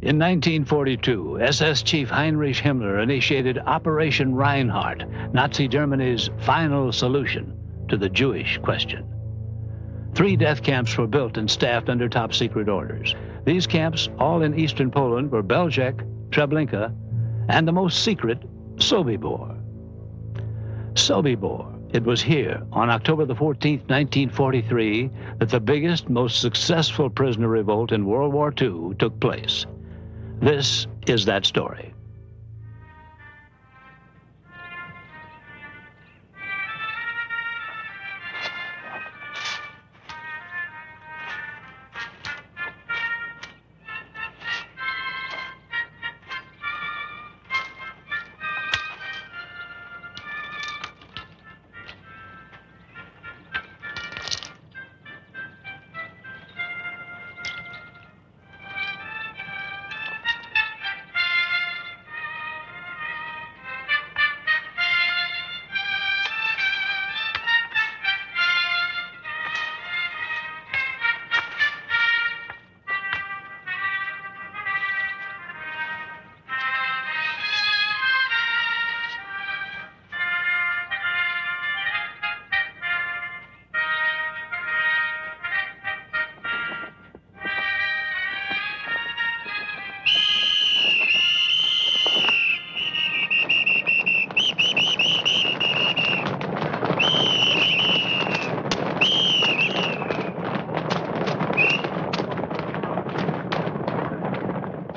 In 1942, SS Chief Heinrich Himmler initiated Operation Reinhardt, Nazi Germany's final solution to the Jewish question. 3 death camps were built and staffed under top-secret orders. These camps, all in eastern Poland, were Belzec, Treblinka, and the most secret, Sobibor. Sobibor. It was here, on October the 14th, 1943, that the biggest, most successful prisoner revolt in World War II took place. This is that story.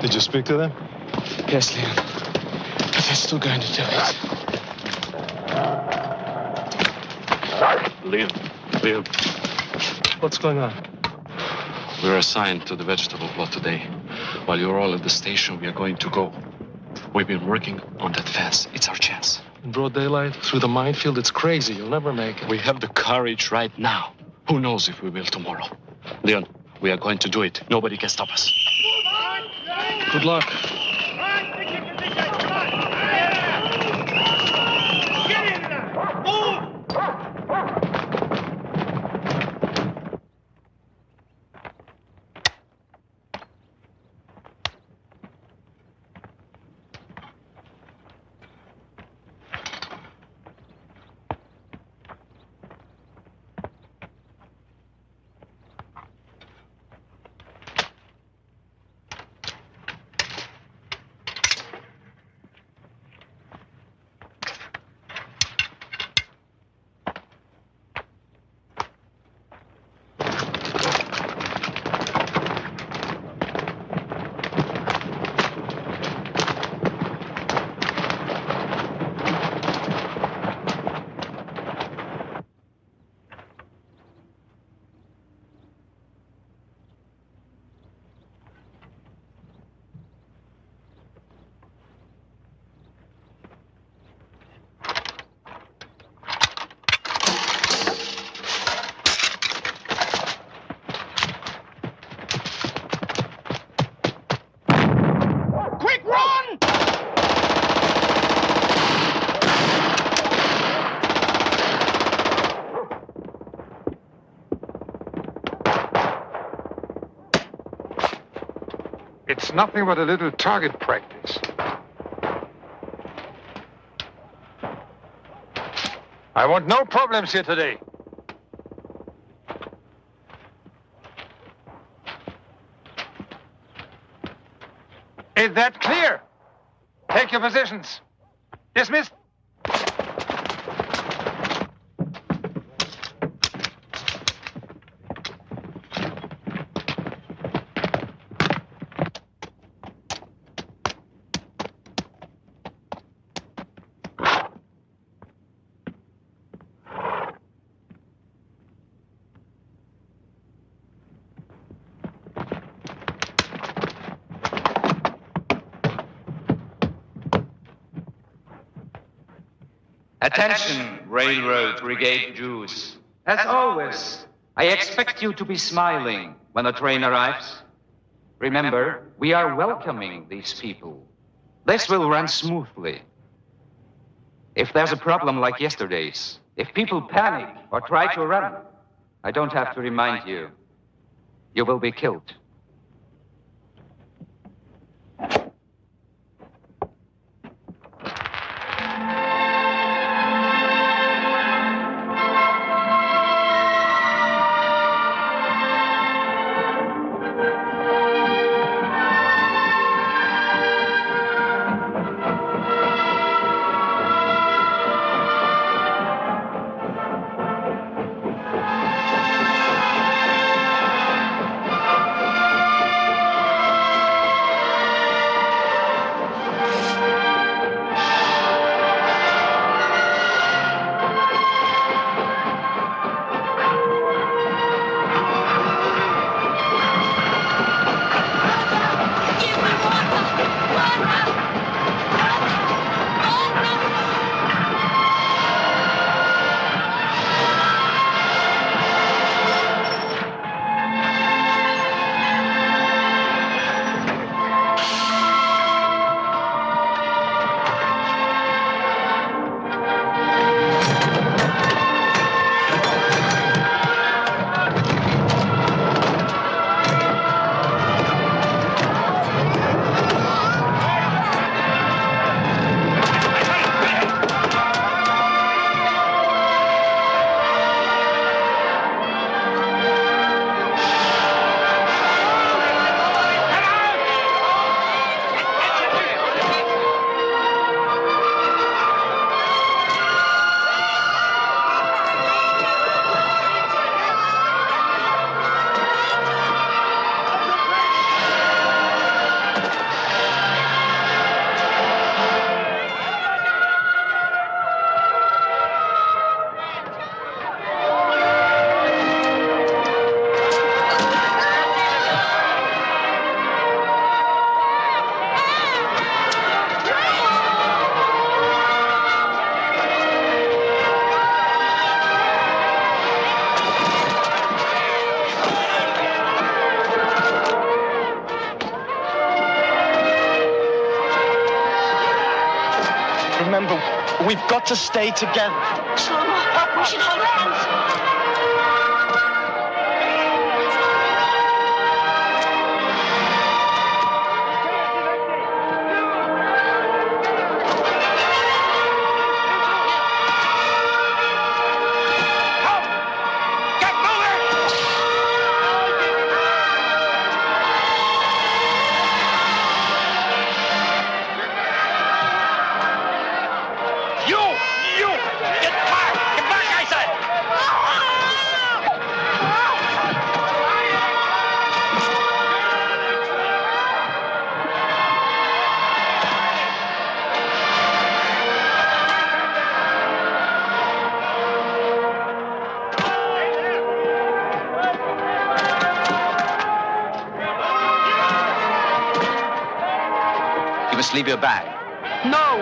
Did you speak to them? Yes, Leon. But they're still going to do it. Leon. What's going on? We were assigned to the vegetable plot today. While you're all at the station, we are going to go. We've been working on that fence. It's our chance. In broad daylight, through the minefield, it's crazy. You'll never make it. We have the courage right now. Who knows if we will tomorrow? Leon, we are going to do it. Nobody can stop us. Good luck. It's nothing but a little target practice. I want no problems here today. Is that clear? Take your positions. Dismissed. Attention, Railroad Brigade Jews. As always, I expect you to be smiling when the train arrives. Remember, we are welcoming these people. This will run smoothly. If there's a problem like yesterday's, if people panic or try to run, I don't have to remind you. You will be killed. Remember, we've got to stay together. Shlomo, we should hold hands. Leave your bag. No!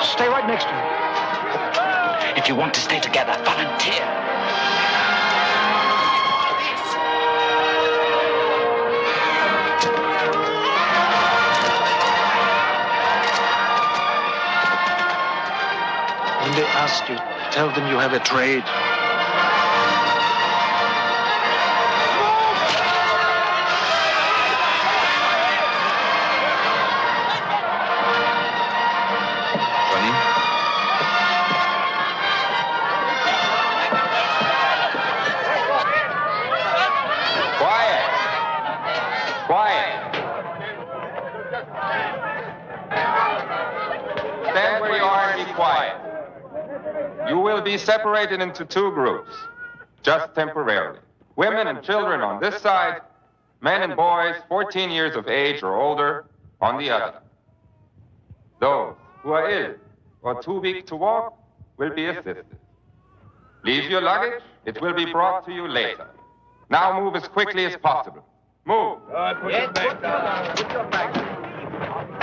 Stay right next to me. If you want to stay together, volunteer. When they ask you, tell them you have a trade. Johnny? Quiet! Quiet! Stand where you are and be quiet. You will be separated into two groups, just temporarily. Women and children on this side, men and boys 14 years of age or older on the other. Those who are ill or too weak to walk will be assisted. Leave your luggage, it will be brought to you later. Now move as quickly as possible. Move. Put your back down. Put your back down.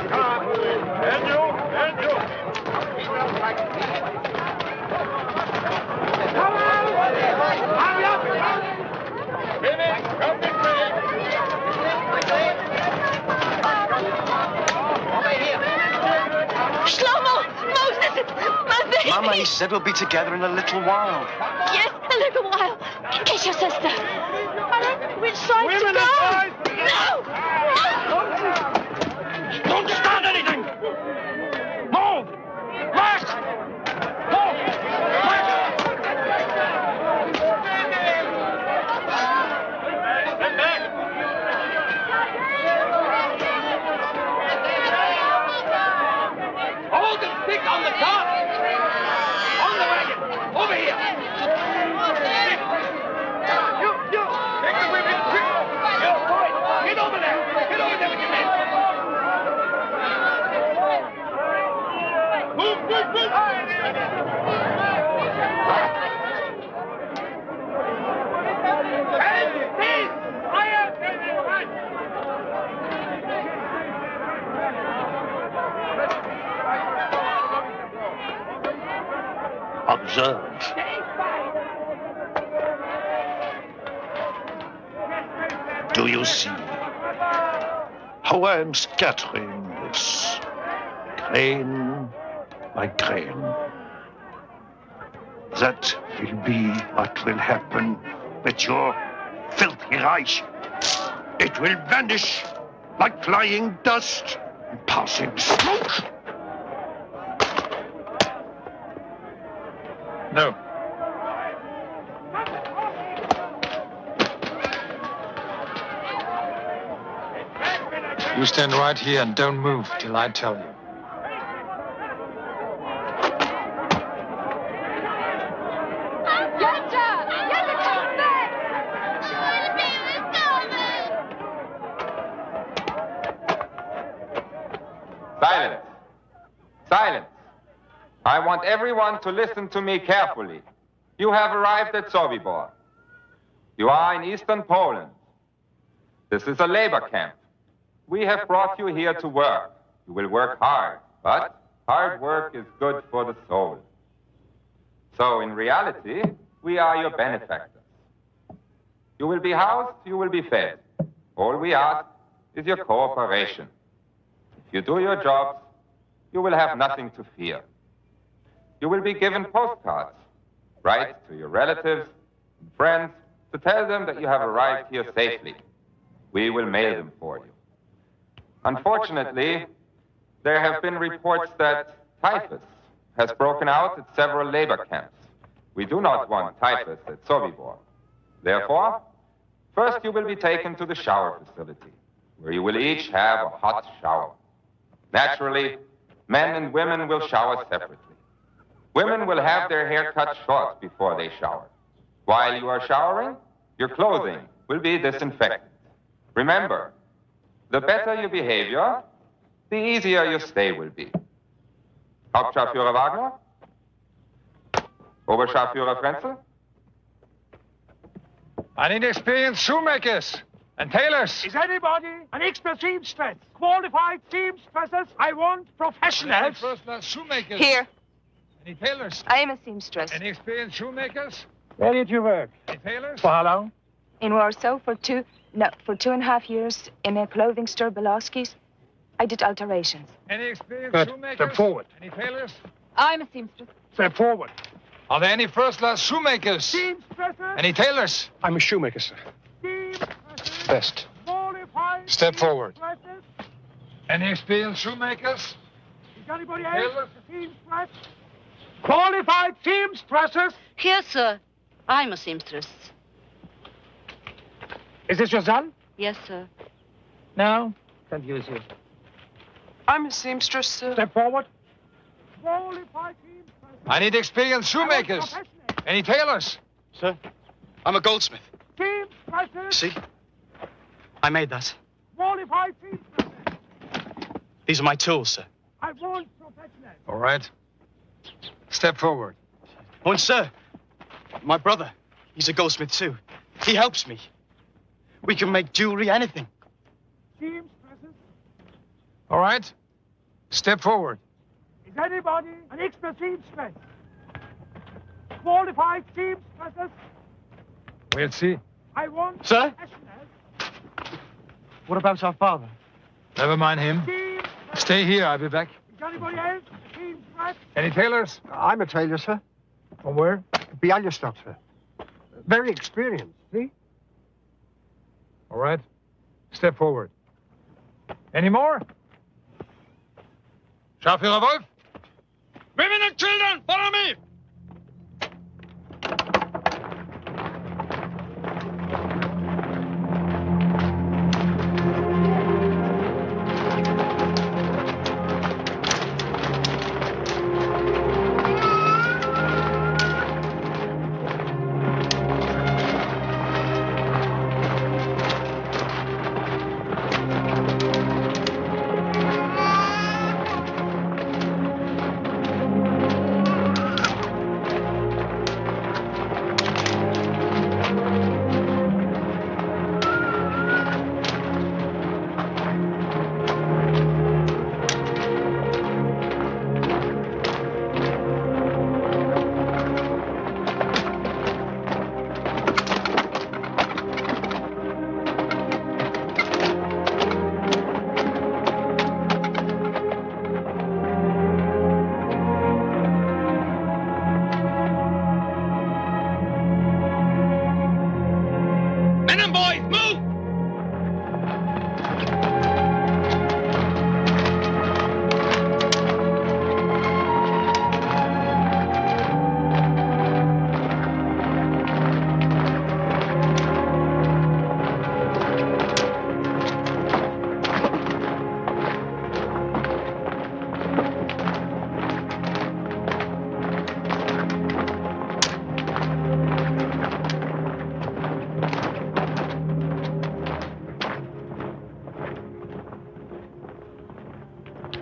Come on. And you. Come on. Hurry up. Women, come this way. Shlomo! Moses! My baby! Mama, he said we'll be together in a little while. Yes, a little while. Kiss your sister. Which side to Women go? and boys! No! Don't start anything! Move! March! Move! March! Get back! Hold the stick on the top! On the wagon! Over here! You! Take the whip and quick! You, boy! Get over there! Get over there with your men! Move! Observe. Do you see how I am scattering this grain by grain? That will be what will happen with your filthy Reich. It will vanish like flying dust and passing smoke. No. You stand right here and don't move till I tell you. Silence. Silence. I want everyone to listen to me carefully. You have arrived at Sobibor. You are in eastern Poland. This is a labor camp. We have brought you here to work. You will work hard, but Hard work is good for the soul. So in reality, we are your benefactors. You will be housed, you will be fed. All we ask is your cooperation. If you do your jobs, you will have nothing to fear. You will be given postcards. Write to your relatives and friends to tell them that you have arrived here safely. We will mail them for you. Unfortunately, there have been reports that typhus has broken out at several labor camps. We do not want typhus at Sobibor. Therefore, first you will be taken to the shower facility, where you will each have a hot shower. Naturally, men and women will shower separately. Women will have their hair cut short before they shower. While you are showering, your clothing will be disinfected. Remember, the better your behavior, the easier your stay will be. Hauptscharführer Wagner? Oberscharführer Frenzel? I need experienced shoemakers and tailors. Is anybody an expert seamstress? Qualified seamstresses? I want professionals. Any first-class shoemakers? Here. Any tailors? I am a seamstress. Any experienced shoemakers? Where did you work? Any tailors? For how long? In Warsaw for 2.5 years in a clothing store, Belowski's. I did alterations. Any experienced Good. shoemakers? Step forward. Any tailors? I'm a seamstress. Step forward. Are there any first-class shoemakers? Seamstresses? Any tailors? I'm a shoemaker, sir. Seamstresses? Best. Qualified Step forward. Any experienced shoemakers? Is anybody else a seamstress? Qualified seamstresses? Yes, sir. I'm a seamstress. Is this your son? Yes, sir. No. Can't use you. I'm a seamstress, sir. Step forward. Qualified seamstresses. I need experienced shoemakers. Any tailors? Sir, I'm a goldsmith. Seamstresses. See? I made that. Qualified seamstresses. These are my tools, sir. I want professionals. All right. Step forward. Oh, and sir, my brother, he's a goldsmith too. He helps me. We can make jewelry, anything. Seamstresses. All right. Step forward. Is anybody an expert seamstress? Qualified seamstresses. We'll see. I want Sir? professionals. What about our father? Never mind him. Seamstresses. Stay here. I'll be back. Is anybody else a seamstress? Any tailors? I'm a tailor, sir. From where? Bialystok, sir. Very experienced, see? All right. Step forward. Any more? Scharführer Wolf? Women and children, follow me!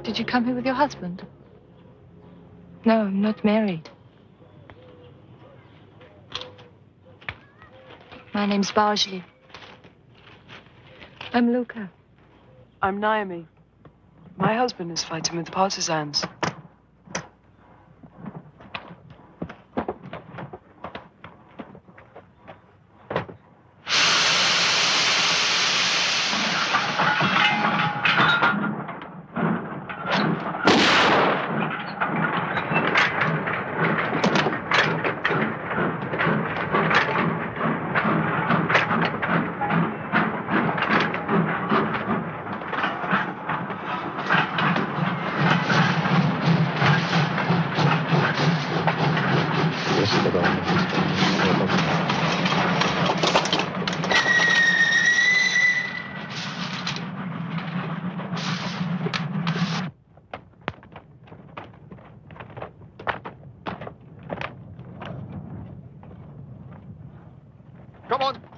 Did you come here with your husband? No, I'm not married. My name's Barsley. I'm Luca. I'm Naomi. My husband is fighting with the partisans.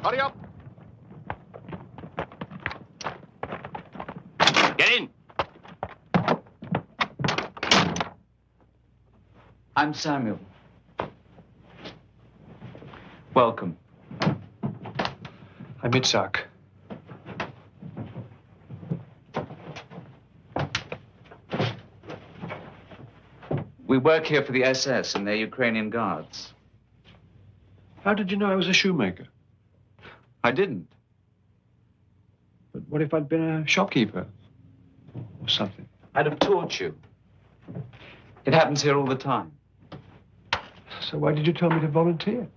Hurry up! Get in! I'm Samuel. Welcome. I'm Itzhak. We work here for the SS and their Ukrainian guards. How did you know I was a shoemaker? I didn't. But what if I'd been a shopkeeper? Or something? I'd have taught you. It happens here all the time. So why did you tell me to volunteer?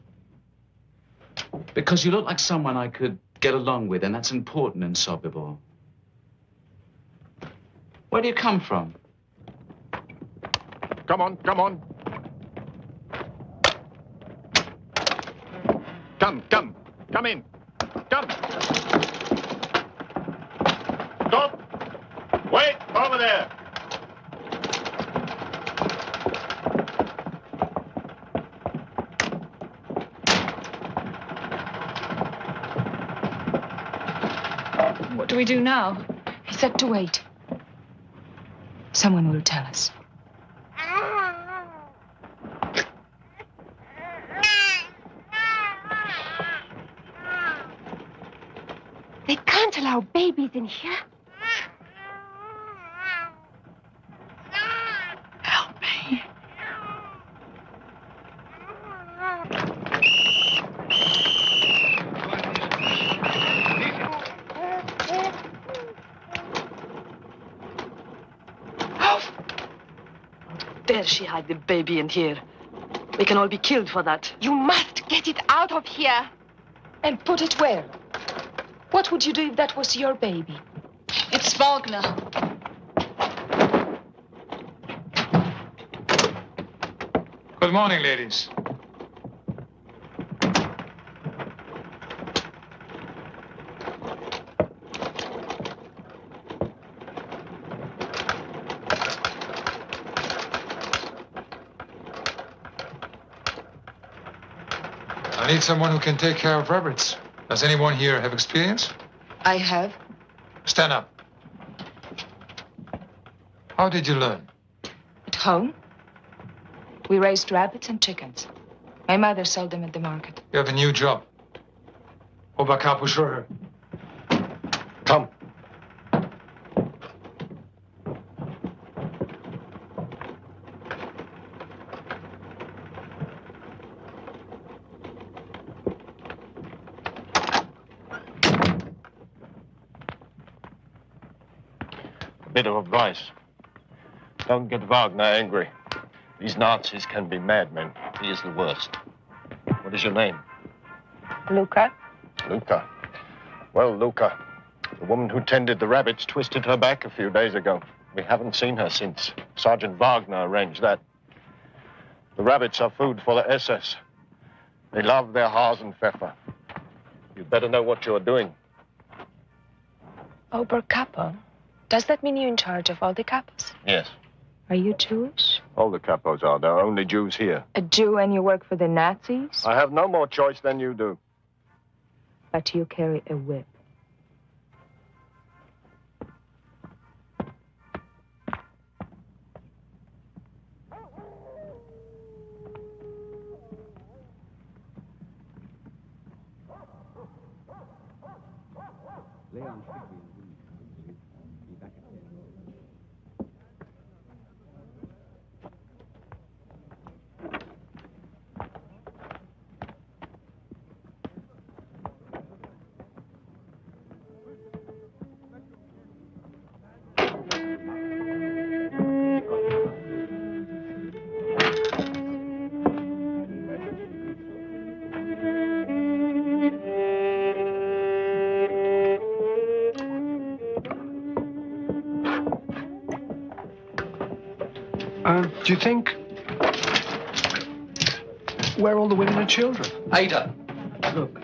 Because you look like someone I could get along with, and that's important in Sobibor. Where do you come from? Come on, come on. Come in. Come. Stop. Wait, over there. What do we do now? He said to wait. Someone will tell us. They can't allow babies in here. Help me. How dare she hide the baby in here? We can all be killed for that. You must get it out of here. And put it where? What would you do if that was your baby? It's Wagner. Good morning, ladies. I need someone who can take care of rabbits. Does anyone here have experience? I have. Stand up. How did you learn? At home, we raised rabbits and chickens. My mother sold them at the market. You have a new job. Oberkapuschröher. Come. Bit of advice. Don't get Wagner angry. These Nazis can be madmen. He is the worst. What is your name? Luca. Luca. Well, Luca, the woman who tended the rabbits twisted her back a few days ago. We haven't seen her since. Sergeant Wagner arranged that. The rabbits are food for the SS. They love their Hasenpfeffer. You'd better know what you're doing. Oberkapo. Does that mean you're in charge of all the capos? Yes. Are you Jewish? All the capos are. There are only Jews here. A Jew and you work for the Nazis? I have no more choice than you do. But you carry a whip. Do you think... Where are all the women and children? Ada. Look.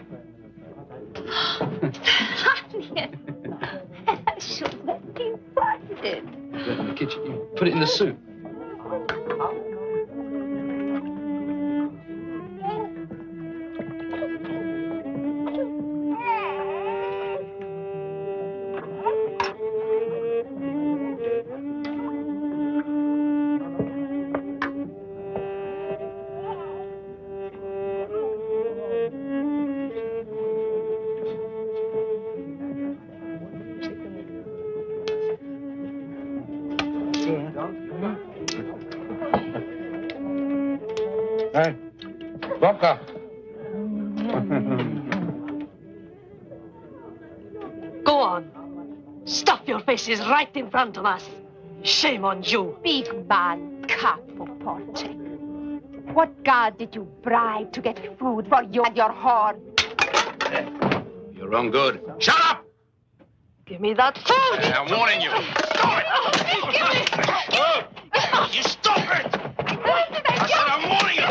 Should let me find it. In the kitchen. You put it in the soup. Hey, vodka. Go on. Stuff your faces right in front of us. Shame on you. Big man, cat for potting. What god did you bribe to get food for you and your whore? You're wrong good. Shut up! Give me that food! I'm warning you. Stop it! Give me! You stop it! I said I'm warning you.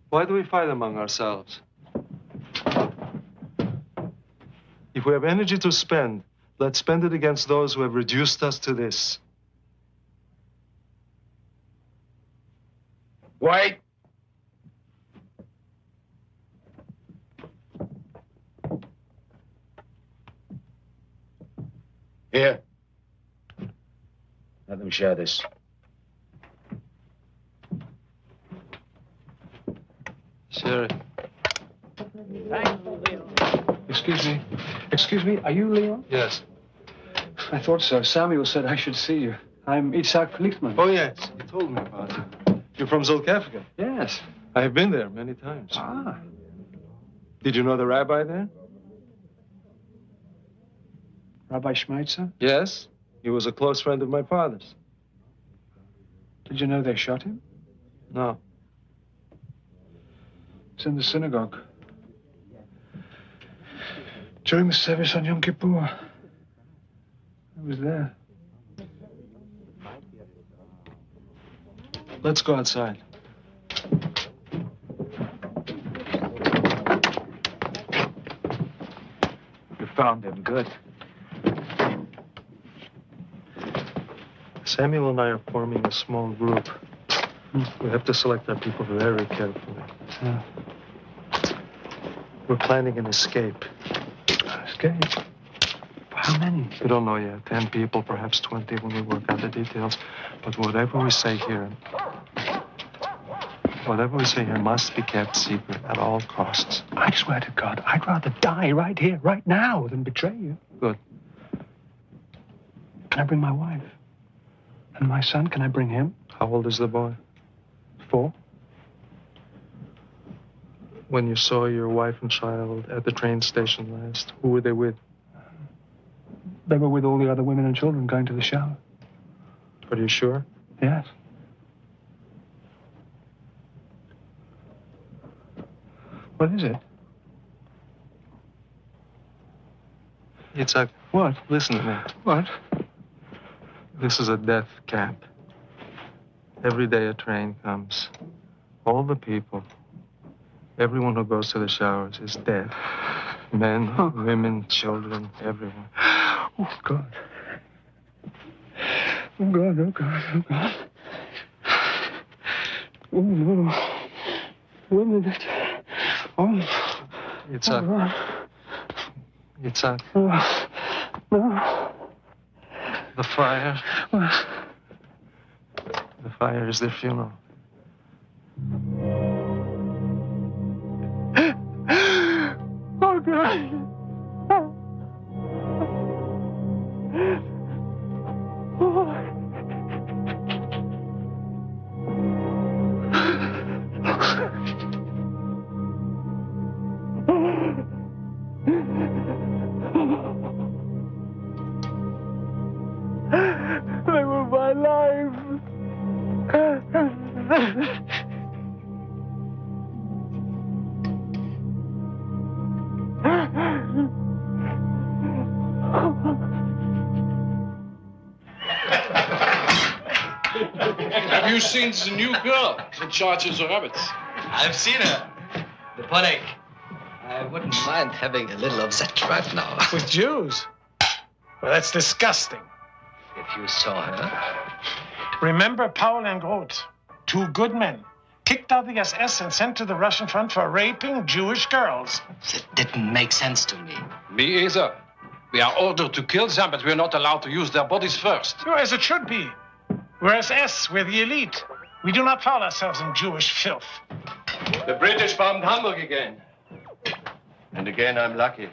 Why do we fight among ourselves? If we have energy to spend, let's spend it against those who have reduced us to this. Wait. Here. Let them share this. Share it. Excuse me. Excuse me, are you Leon? Yes. I thought so. Samuel said I should see you. I'm Itzhak Lichtman. Oh, yes. You told me about it. You're from Zulkafka? Yes. I have been there many times. Ah. Did you know the rabbi there? Rabbi Schmeitzer? Yes. He was a close friend of my father's. Did you know they shot him? No. It's in the synagogue. During the service on Yom Kippur. I was there. Let's go outside. You found him. Good. Samuel and I are forming a small group. We have to select our people very carefully. Yeah. We're planning an escape. Escape? How many? We don't know yet. 10 people, perhaps 20 when we work out the details. But whatever we say here must be kept secret at all costs. I swear to God, I'd rather die right here, right now, than betray you. Good. Can I bring my wife? And my son, can I bring him? How old is the boy? 4. When you saw your wife and child at the train station last, who were they with? They were with all the other women and children going to the shower. Are you sure? Yes. What is it? Itzhak. What? Listen to me. What? This is a death camp. Every day a train comes. All the people, everyone who goes to the showers is dead. Men, women, children, everyone. Oh, God. Oh, God, oh, God, oh, God. Oh, no. Women. Oh. Itzhak. Oh, Itzhak. oh, no. The fire. What? The fire is their funeral. Oh, God. They were my life. Have you seen the new girl in charge of the rabbits? I've seen her. The Polek. I wouldn't mind having a little of that right now. With Jews? Well, that's disgusting. If you saw her. Remember Paul and Groth, 2 good men, kicked out the SS and sent to the Russian front for raping Jewish girls. That didn't make sense to me. Me either. We are ordered to kill them, but we're not allowed to use their bodies first. So as it should be. We're SS, we're the elite. We do not foul ourselves in Jewish filth. The British bombed Hamburg again. And again, I'm lucky.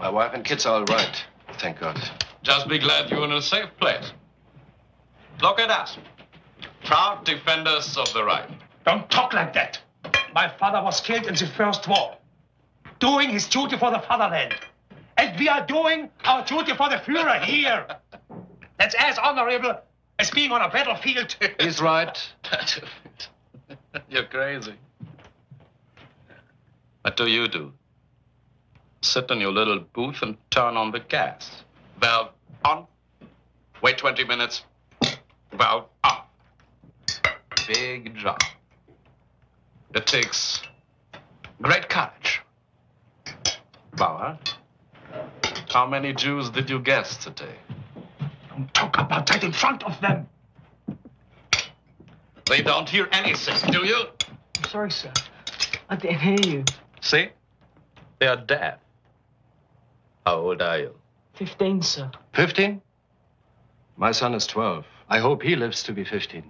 My wife and kids are all right, thank God. Just be glad you're in a safe place. Look at us. Proud defenders of the right. Don't talk like that. My father was killed in the First War, doing his duty for the fatherland. And we are doing our duty for the Führer here. That's as honorable as being on a battlefield. He's right. You're crazy. What do you do? Sit in your little booth and turn on the gas. Valve on. Wait 20 minutes. Valve up. Big job. It takes great courage. Bauer, how many Jews did you guess today? Don't talk about that in front of them. They don't hear anything, do you? I'm sorry, sir. I didn't hear you. See? They are deaf. How old are you? 15, sir. 15? My son is 12. I hope he lives to be 15.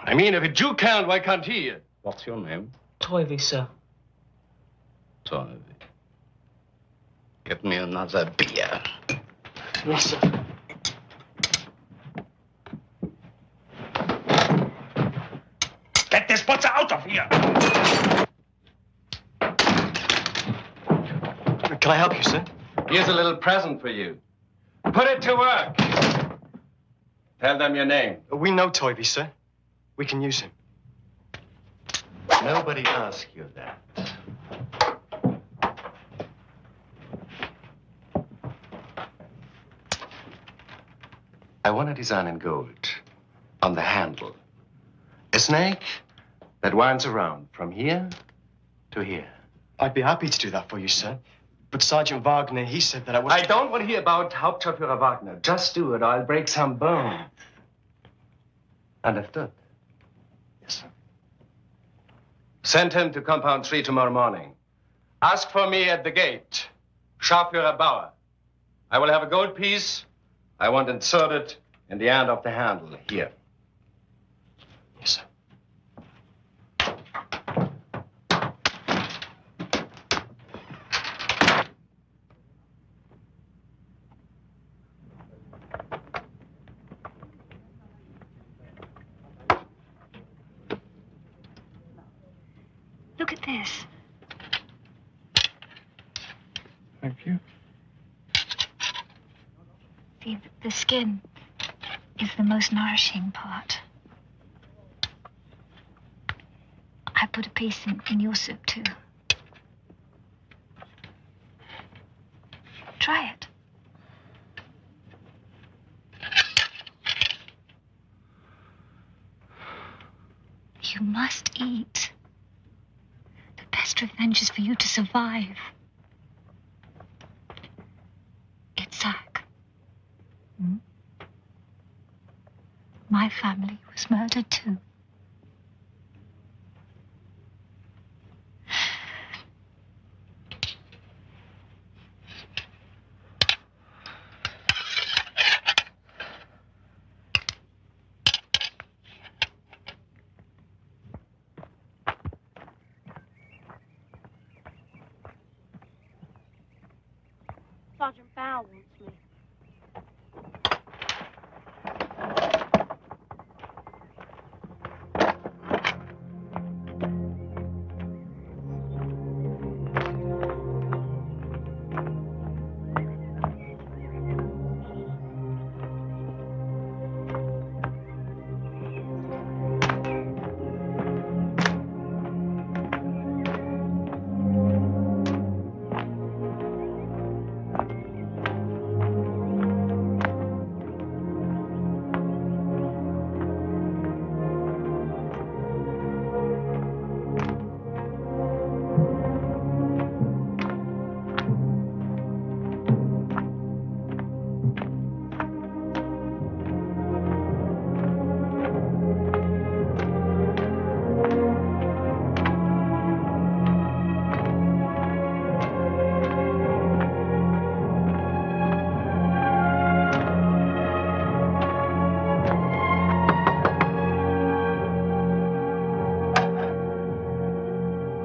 I mean, if a Jew can't, why can't he? What's your name? Toivy, sir. Toivy. Get me another beer. Yes, sir. Get this butcher out of here. Can I help you, sir? Here's a little present for you. Put it to work. Tell them your name. We know Toivy, sir. We can use him. Nobody asked you that. I want a design in gold on the handle. A snake that winds around from here to here. I'd be happy to do that for you, sir. But Sergeant Wagner, he said that I was... I don't want to hear about Hauptscharführer Wagner. Just do it or I'll break some bones. Understood? Yes, sir. Send him to Compound 3 tomorrow morning. Ask for me at the gate. Scharführer Bauer. I will have a gold piece. I want inserted in the end of the handle here. Yes, sir. Look at this. Thank you. See, the skin is the most nourishing part. I put a piece in your soup, too. Try it. You must eat. The best revenge is for you to survive. Itzhak. My family was murdered, too. Sergeant Bow wants me.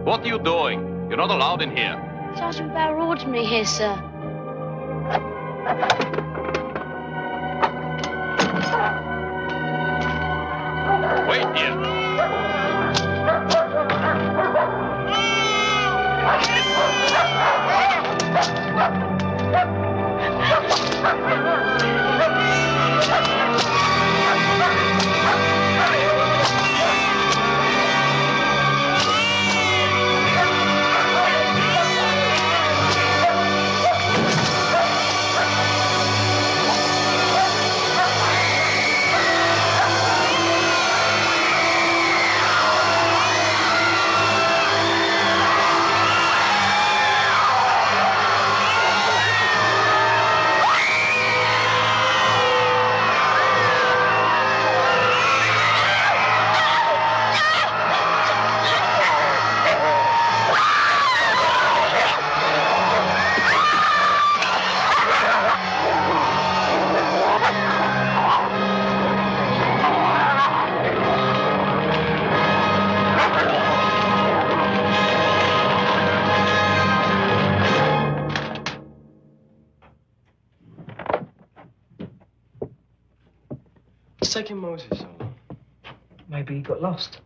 What are you doing? You're not allowed in here. Sergeant Bauer ordered me here, sir. Wait here. What's taking Moses so long? Maybe he got lost.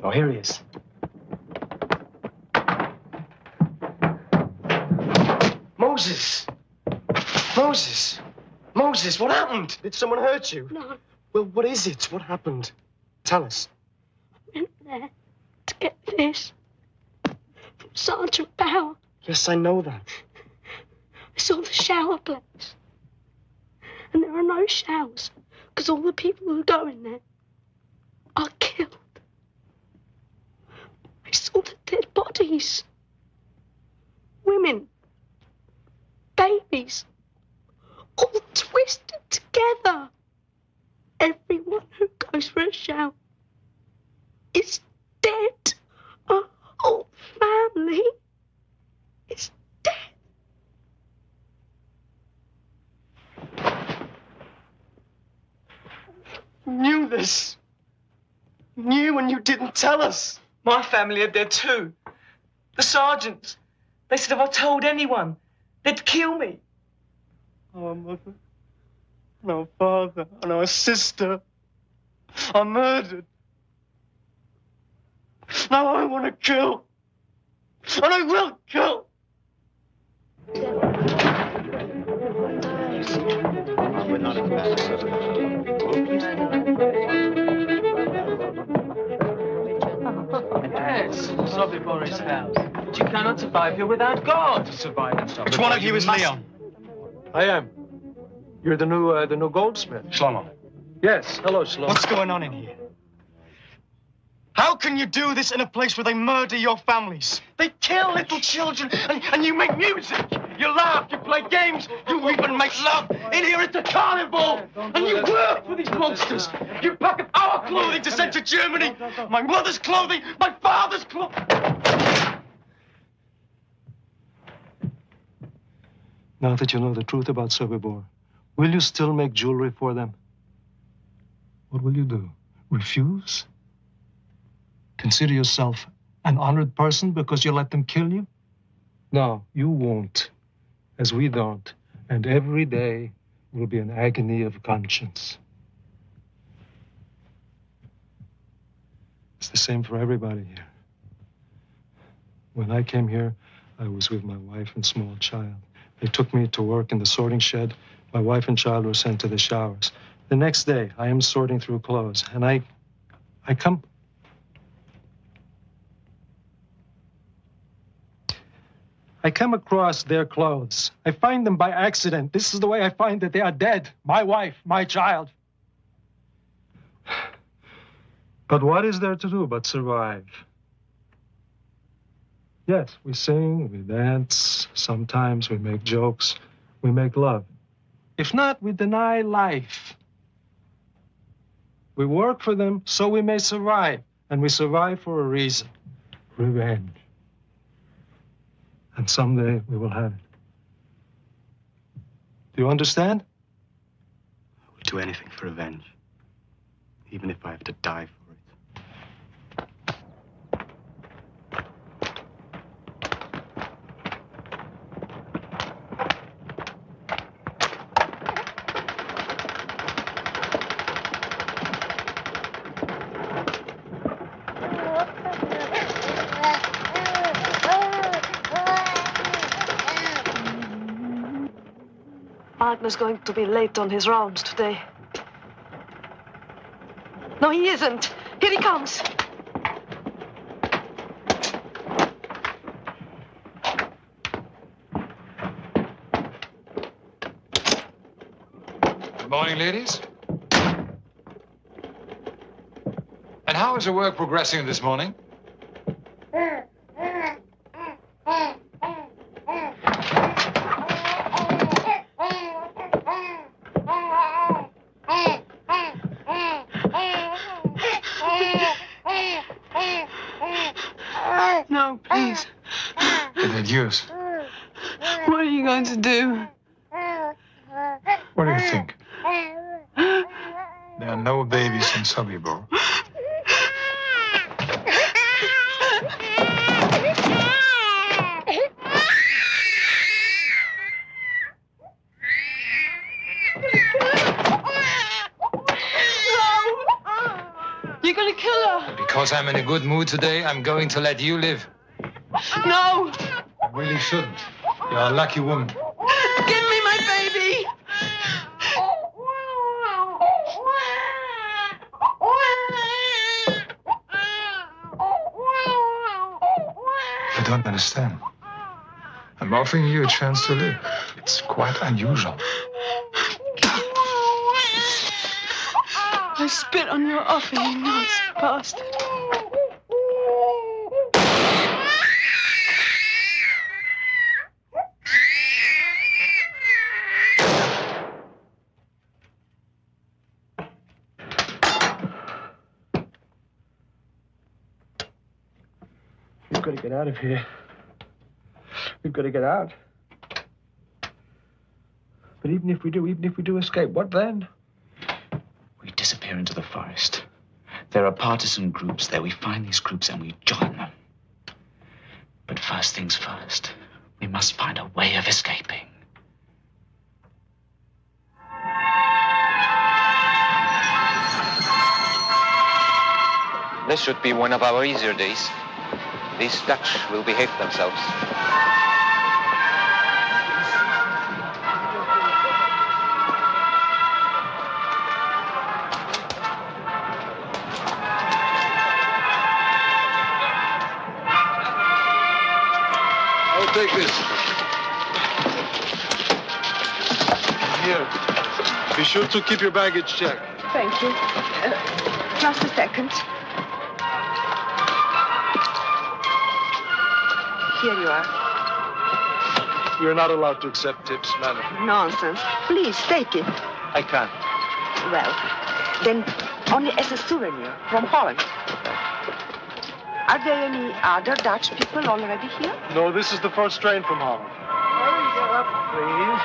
Oh, here he is. Moses! Moses! Moses, what happened? Did someone hurt you? No. Well, what is it? What happened? Tell us. I went there to get this from Sergeant Bauer. Yes, I know that. I saw the shower place. And there are no showers because all the people who go in there are killed. I saw the dead bodies. Women. Babies. All twisted together. Everyone who goes for a shower is dead. Our whole family is dead. You knew this. You knew and you didn't tell us. My family are dead too. The sergeants. They said if I told anyone, they'd kill me. Our mother, and our father, and our sister are murdered. Now I want to kill. And I will kill. We're not Yes, Sobibor's house. But you cannot survive here without God. To survive in Sobibor. Which one of you is Leon? I am. You're the new goldsmith. Shlomo. Yes. Hello, Shlomo. What's going on in here? How can you do this in a place where they murder your families? They kill little children, and you make music. You laugh, you play games, you even make love. In here it's a carnival, and you work for these monsters. You pack up our clothing to send to Germany. My mother's clothing, my father's clothing. Now that you know the truth about Sobibor, will you still make jewelry for them? What will you do? Refuse? Consider yourself an honored person because you let them kill you? No, you won't, as we don't. And every day will be an agony of conscience. It's the same for everybody here. When I came here, I was with my wife and small child. They took me to work in the sorting shed. My wife and child were sent to the showers. The next day, I am sorting through clothes, and I come across their clothes. I find them by accident. This is the way I find that they are dead. My wife, my child. But what is there to do but survive? Yes, we sing, we dance, sometimes we make jokes, we make love. If not, we deny life. We work for them so we may survive, and we survive for a reason: revenge. And someday we will have it. Do you understand? I would do anything for revenge. even if I have to die for it. Wagner's going to be late on his rounds today. No, he isn't. Here he comes. Good morning, ladies. And how is the work progressing this morning? No, please. Get that use. What are you going to do? What do you think? There are no babies in Sobibor. You're going to kill her. Because I'm in a good mood today, I'm going to let you live. No. I really shouldn't. You're a lucky woman. Give me my baby. I don't understand. I'm offering you a chance to live. It's quite unusual. I spit on your offer, you nasty bastard. We've got to get out of here. We've got to get out. But even if we do escape, what then? We disappear into the forest. There are partisan groups there. We find these groups and we join them. But first things first, we must find a way of escaping. This should be one of our easier days. These Dutch will behave themselves. I'll take this. Here. Be sure to keep your baggage checked. Thank you. Just a second. Here you are. We're not allowed to accept tips, madam. Nonsense. Please, take it. I can't. Well, then only as a souvenir from Holland. Are there any other Dutch people already here? No, this is the first train from Holland. Hurry up, please.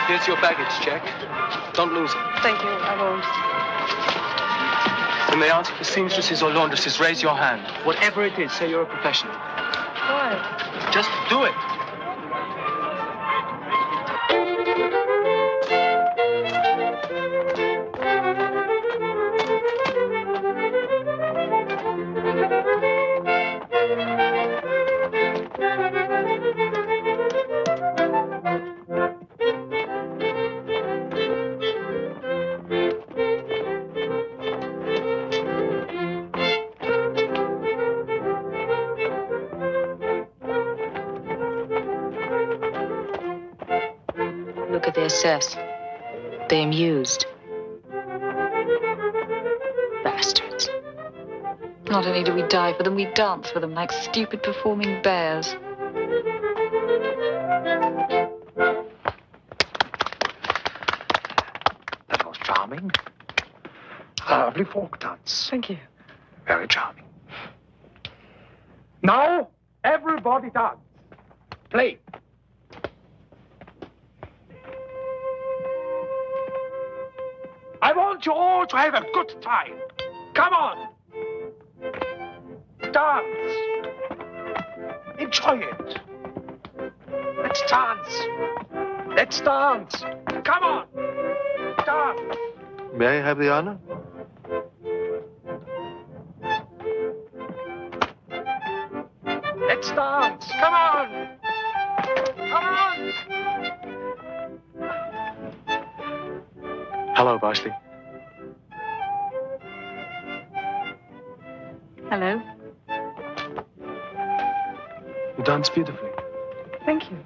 Here's your baggage check. Don't lose it. Thank you, I won't. When they ask for seamstresses or laundresses, raise your hand. Whatever it is, say you're a professional. Why? Just do it. Look at their cess. They amused. Bastards. Not only do we die for them, we dance for them like stupid performing bears. That was charming. lovely folk dance. Thank you. Very charming. Now, everybody dance. Play. I want you all to have a good time. Come on. Dance. Enjoy it. Let's dance. Let's dance. Come on. Dance. May I have the honor? Let's dance. Come on. Come on. Hello, Barsley. Hello. You dance beautifully. Thank you.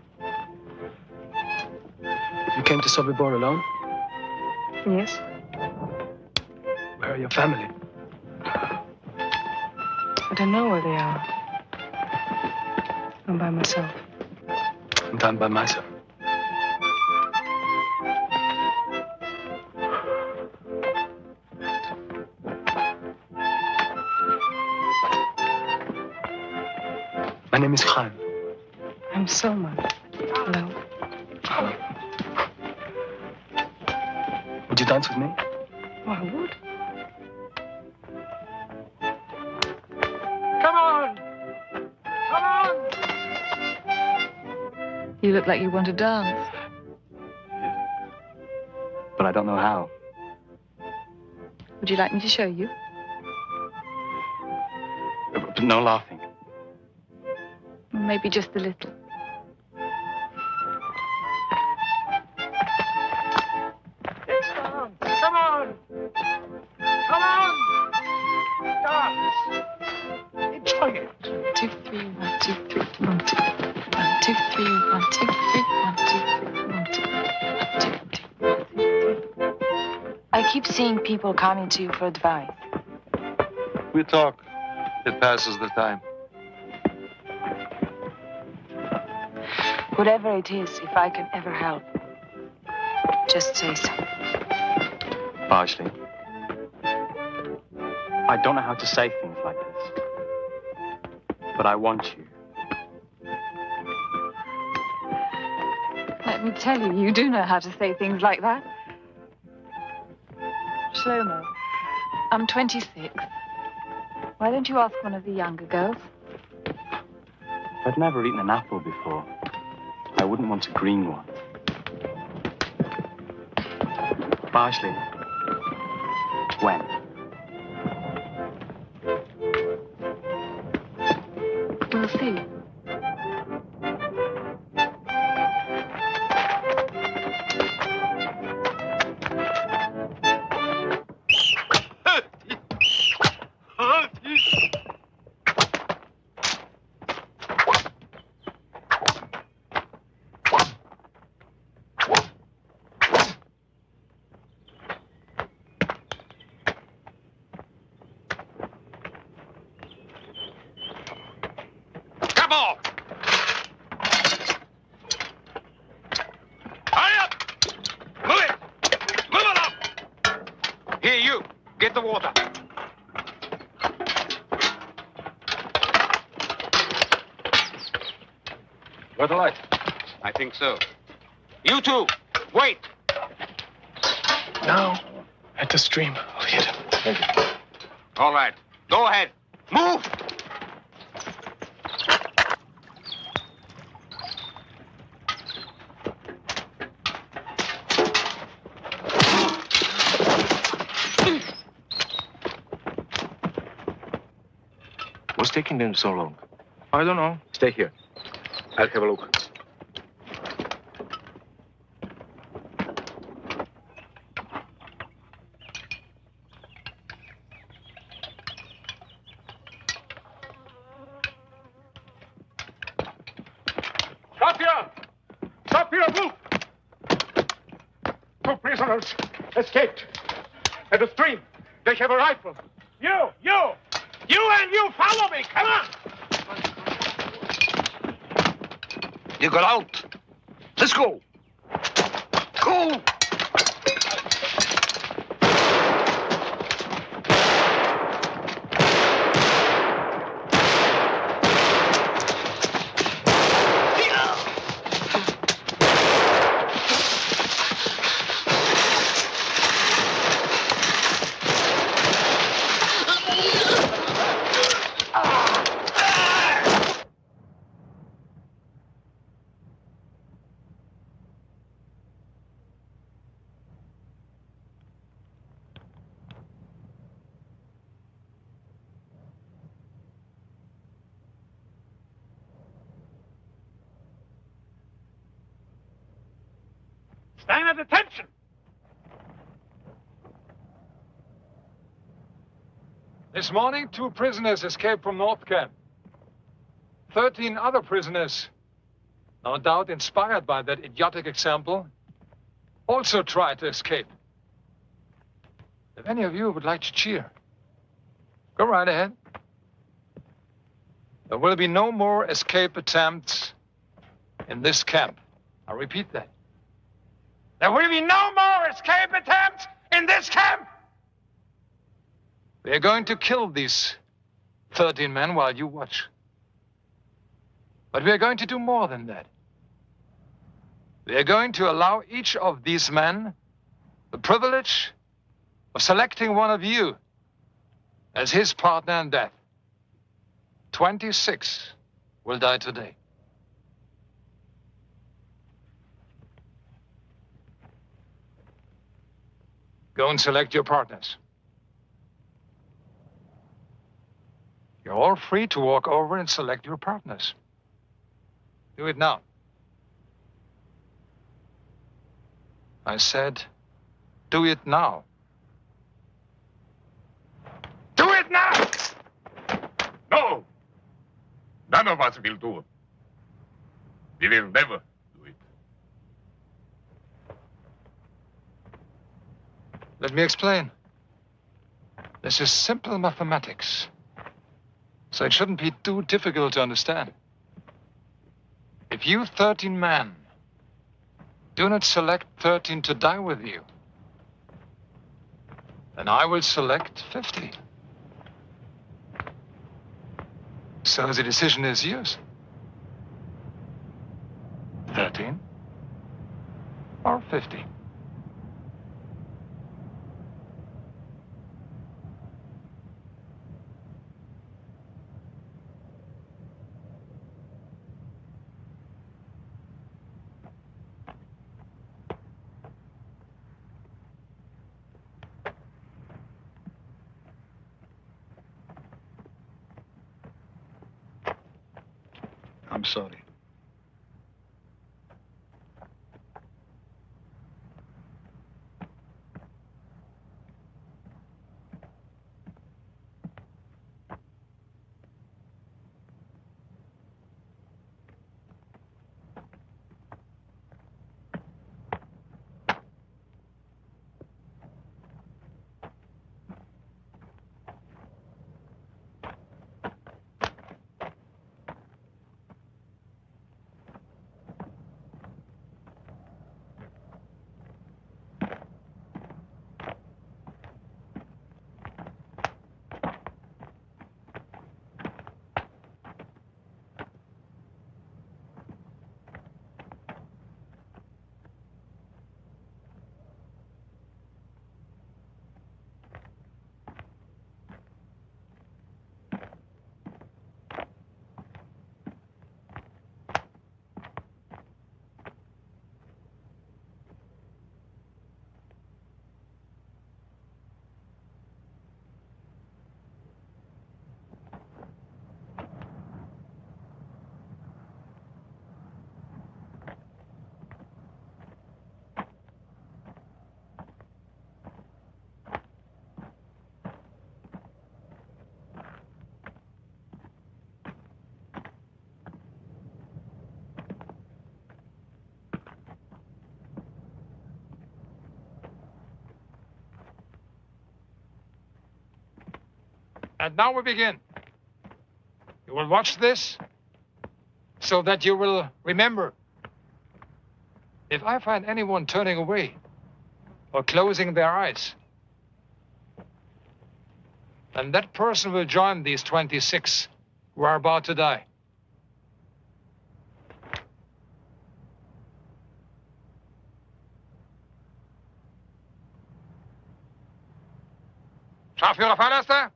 You came to Sobibor alone? Yes. Where are your family? I don't know where they are. I'm by myself. And I'm by myself. My name is Khan. I'm Selma. Hello. Would you dance with me? Oh, I would. Come on. Come on. You look like you want to dance. But I don't know how. Would you like me to show you? But no laughing. Maybe just a little. Let's dance. Come on. Come on. Dance. Enjoy it. 1, 2, 3, 1, 2, 3, 1, 2, 1, 2, 3, 1, 2, 3, 1, 2, 3, 1, 2, 3. I keep seeing people coming to you for advice. We talk. It passes the time. Whatever it is, if I can ever help, just say so. Barsley. I don't know how to say things like this. But I want you. Let me tell you, you do know how to say things like that. Shlomo, I'm 26. Why don't you ask one of the younger girls? I've never eaten an apple before. I wouldn't want a green one. Barsley. When? We'll see. Get the water. Got the light? I think so. You two, wait. Now, at the stream. I'll hit him. Thank you. All right. Go ahead. Move! What's taking them so long? I don't know. Stay here. I'll have a look. Stop here! Stop here, move! Two prisoners escaped. At the stream, they have a rifle. You and you follow me, come on! You got out. Let's go. Go! Stand at attention! This morning, 2 prisoners escaped from North Camp. 13 other prisoners, no doubt inspired by that idiotic example, also tried to escape. If any of you would like to cheer, go right ahead. There will be no more escape attempts in this camp. I repeat that. There will be no more escape attempts in this camp! We are going to kill these 13 men while you watch. But we are going to do more than that. We are going to allow each of these men the privilege of selecting one of you as his partner in death. 26 will die today. Go and select your partners. You're all free to walk over and select your partners. Do it now. I said, do it now. Do it now! No! None of us will do it. We will never do it. Let me explain. This is simple mathematics, so it shouldn't be too difficult to understand. If you 13 men do not select 13 to die with you, then I will select 50. So the decision is yours. 13 or 50. I'm sorry. And now we begin. You will watch this so that you will remember. If I find anyone turning away or closing their eyes, then that person will join these 26 who are about to die. Scharführer Fahrlaster?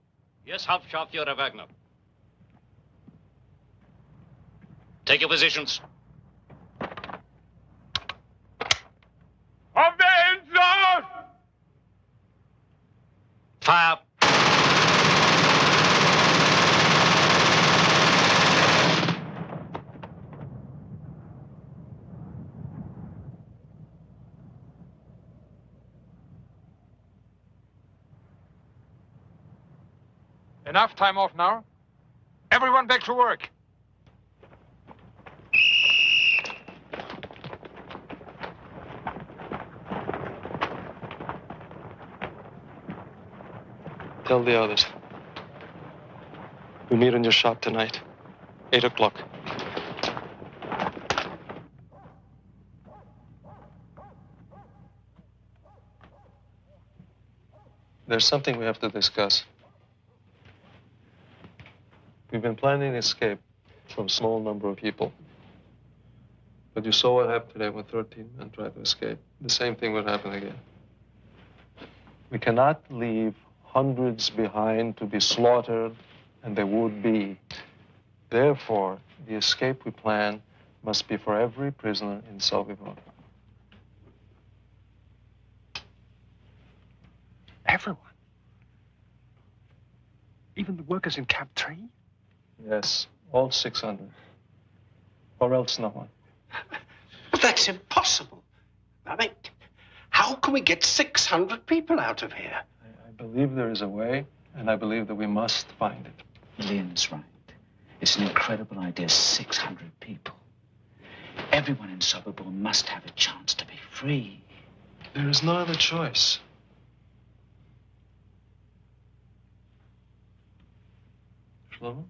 Yes, Hauptscharführer Wagner. Take your positions. Auf der Insel! Fire! Enough time off now. Everyone back to work. Tell the others. We meet in your shop tonight, 8 o'clock. There's something we have to discuss. We've been planning an escape from a small number of people. But you saw what happened today when 13 men tried to escape. The same thing would happen again. We cannot leave hundreds behind to be slaughtered, and they would be. Therefore, the escape we plan must be for every prisoner in Sobibor. Everyone? Even the workers in Camp 3? Yes, all 600. Or else no one. But that's impossible. I mean, how can we get 600 people out of here? I believe there is a way, and I believe that we must find it. Leon's right. It's an incredible idea, 600 people. Everyone in Sobibor must have a chance to be free. There is no other choice. Shlomo?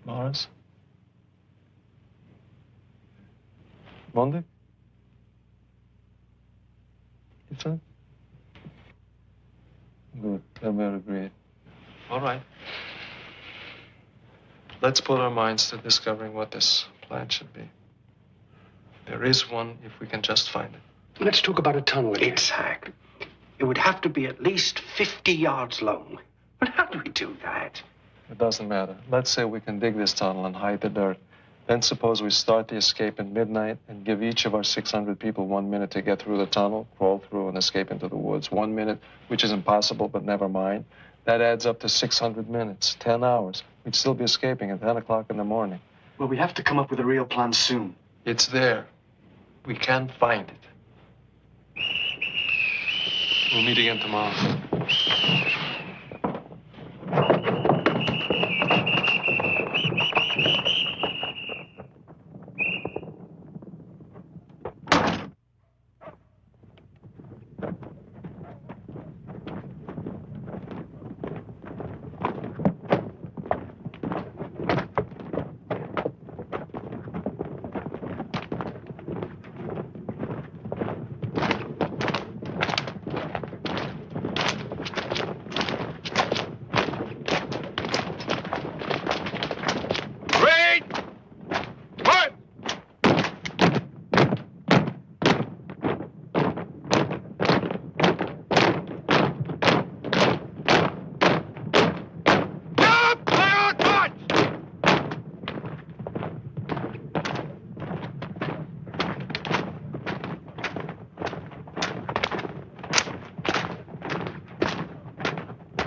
Morris? Monday? Ethan? Good, then we're agreed. All right. Let's put our minds to discovering what this plan should be. There is one if we can just find it. Let's talk about a tunnel again. Exactly. It would have to be at least 50 yards long. But how do we do that? It doesn't matter. Let's say we can dig this tunnel and hide the dirt. Then suppose we start the escape at midnight and give each of our 600 people 1 minute to get through the tunnel, crawl through, and escape into the woods. 1 minute, which is impossible, but never mind. That adds up to 600 minutes, 10 hours. We'd still be escaping at 10 o'clock in the morning. Well, we have to come up with a real plan soon. It's there. We can find it. We'll meet again tomorrow.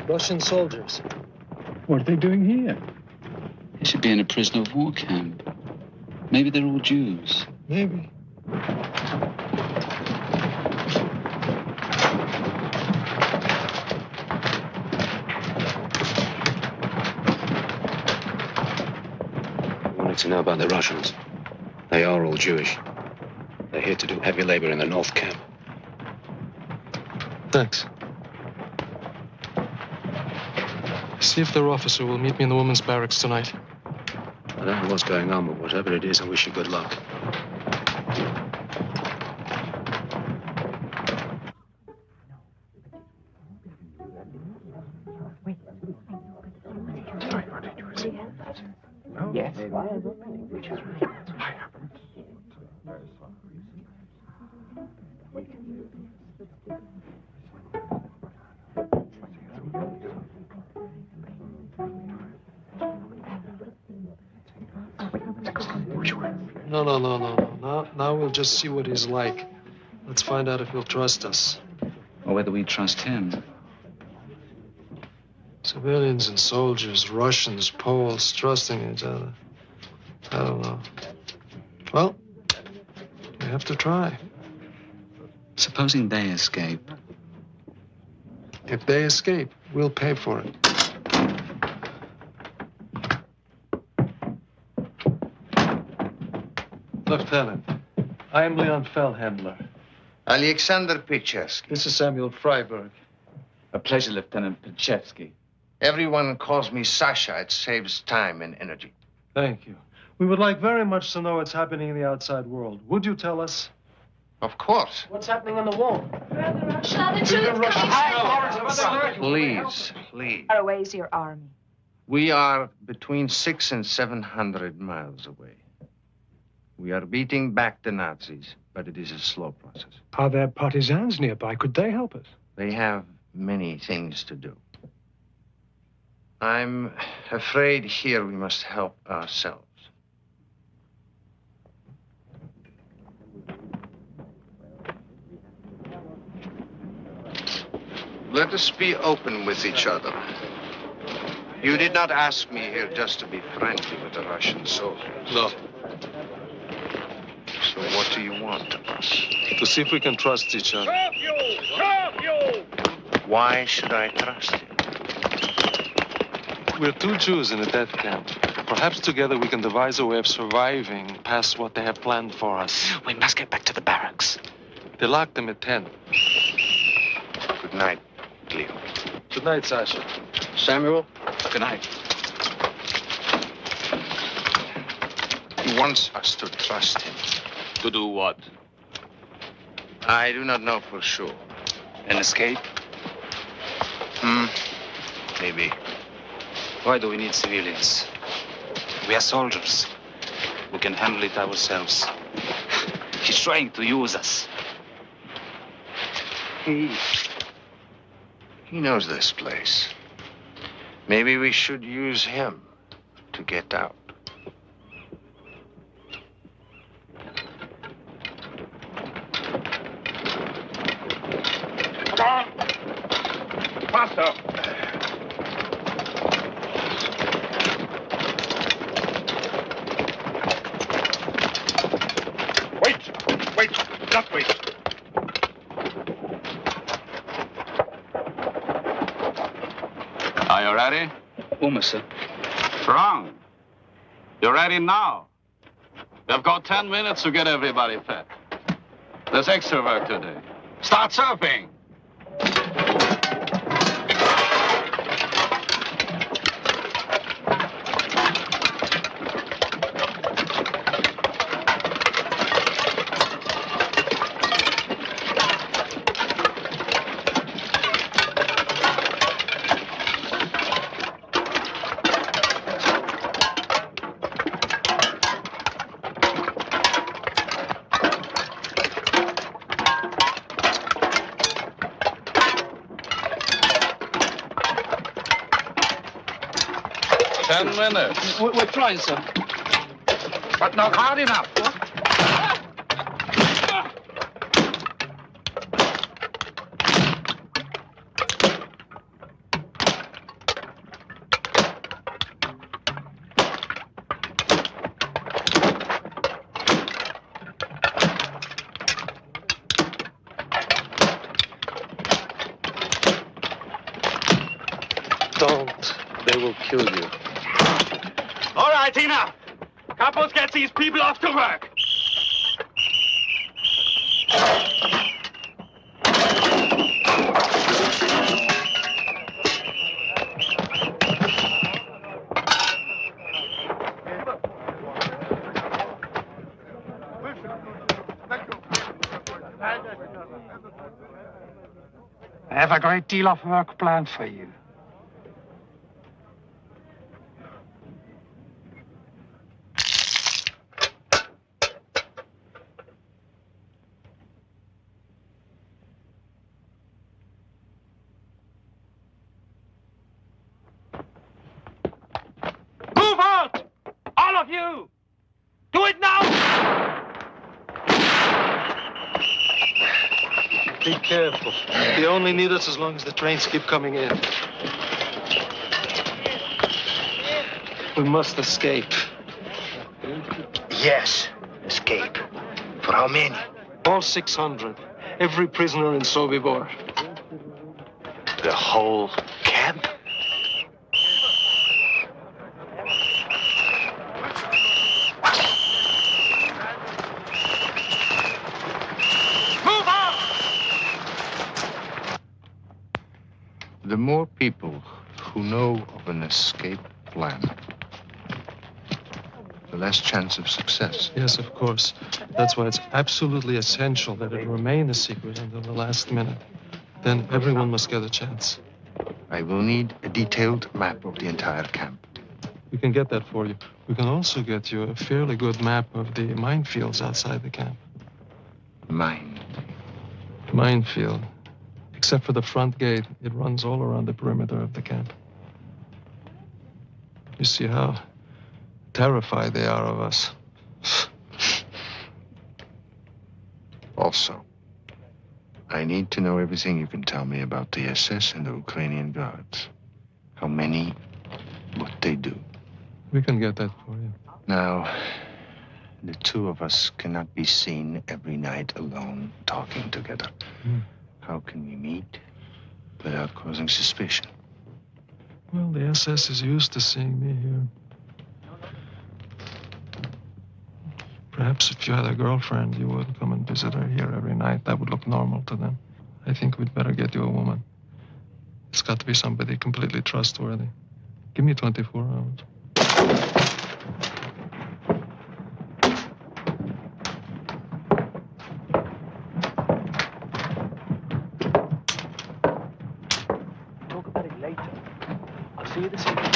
Russian soldiers. What are they doing here? They should be in a prisoner of war camp. Maybe they're all Jews. Maybe. We wanted to know about the Russians. They are all Jewish. They're here to do heavy labor in the North Camp. Thanks. See if their officer will meet me in the women's barracks tonight. I don't know what's going on, but whatever it is, I wish you good luck. Yes. No. Now we'll just see what he's like. Let's find out if he'll trust us. Or whether we trust him. Civilians and soldiers, Russians, Poles, trusting each other. I don't know. Well, we have to try. Supposing they escape. If they escape, We'll pay for it. Lieutenant, I am Leon Feldhandler. Alexander Pichevsky. This is Samuel Freiberg. A pleasure, Lieutenant Pichevsky. Everyone calls me Sasha. It saves time and energy. Thank you. We would like very much to know what's happening in the outside world. Would you tell us? Of course. What's happening on the wall? Please, please. Far away is your army. We are between 600 and 700 miles away. We are beating back the Nazis, but it is a slow process. Are there partisans nearby? Could they help us? They have many things to do. I'm afraid here we must help ourselves. Let us be open with each other. You did not ask me here just to be friendly with the Russian soldiers. No. So what do you want of us? To see if we can trust each other. Why should I trust you? We're two Jews in a death camp. Perhaps together we can devise a way of surviving past what they have planned for us. We must get back to the barracks. They locked them at 10. Good night, Leo. Good night, Sasha. Samuel? Good night. He wants us to trust him. To do what? I do not know for sure. An escape? Maybe. Why do we need civilians? We are soldiers. We can handle it ourselves. He's trying to use us. He knows this place. Maybe we should use him to get out. Come on! Faster! Wait, just wait. Are you ready? Almost, sir. Wrong. You're ready now. We've got 10 minutes to get everybody fed. There's extra work to do. Start surfing. Minutes. We're trying, sir. But not hard enough. Don't. They will kill you. All right, enough. Capos, get these people off to work. I have a great deal of work planned for you. Move out! All of you! Do it now! Be careful. They only need us as long as the trains keep coming in. We must escape. Yes, escape. For how many? All 600. Every prisoner in Sobibor. The whole camp. camp? Move on! The more people who know of an escape plan, the less chance of success. Yes, of course. That's why it's absolutely essential that it remain a secret until the last minute. Then everyone must get a chance. I will need a detailed map of the entire camp. We can get that for you. We can also get you a fairly good map of the minefields outside the camp. Minefield. Except for the front gate, it runs all around the perimeter of the camp. You see how terrified they are of us. Also, I need to know everything you can tell me about the SS and the Ukrainian guards. How many, what they do. We can get that for you. Now, the two of us cannot be seen every night alone talking together. How can we meet without causing suspicion? Well, the SS is used to seeing me here. Perhaps if you had a girlfriend, you would come and visit her here every night. That would look normal to them. I think we'd better get you a woman. It's got to be somebody completely trustworthy. Give me 24 hours. Talk about it later. I'll see you this evening.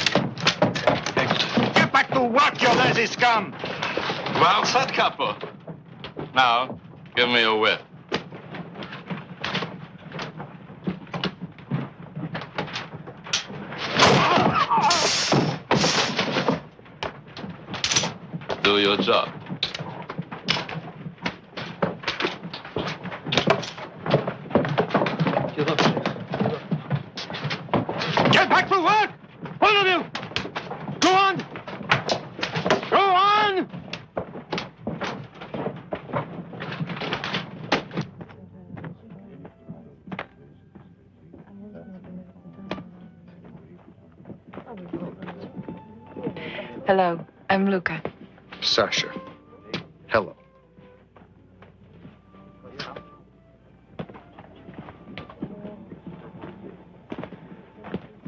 Get back to work, you lazy scum! Well said, Capo. Now, give me a whip. Do your job. Get back to work! All of you! Go on! Go on! Hello, I'm Luca. Sasha. Hello.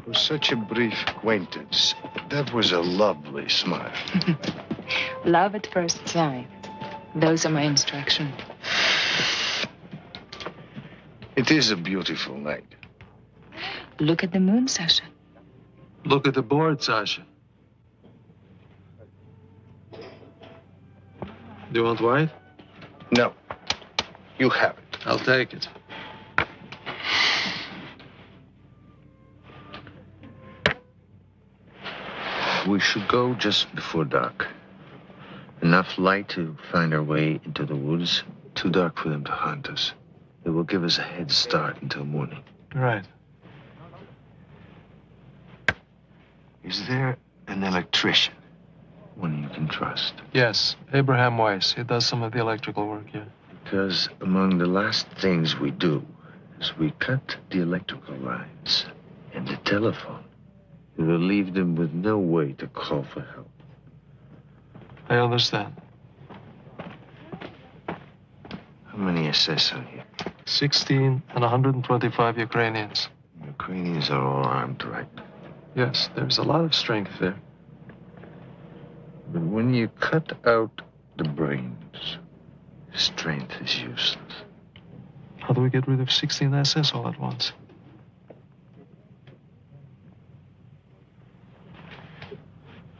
For such a brief acquaintance, that was a lovely smile. Love at first sight. Those are my instructions. It is a beautiful night. Look at the moon, Sasha. Look at the board, Sasha. Do you want white? No. You have it. I'll take it. We should go just before dark. Enough light to find our way into the woods. Too dark for them to hunt us. It will give us a head start until morning. Right. Is there an electrician? One you can trust? Yes, Abraham Weiss. He does some of the electrical work here. Because among the last things we do is we cut the electrical lines and the telephone. It will leave them with no way to call for help. I understand. How many SS are here? 16 and 125 Ukrainians. Ukrainians are all armed, right? Yes, there's a lot of strength there. But when you cut out the brains, strength is useless. How do we get rid of 16 SS all at once?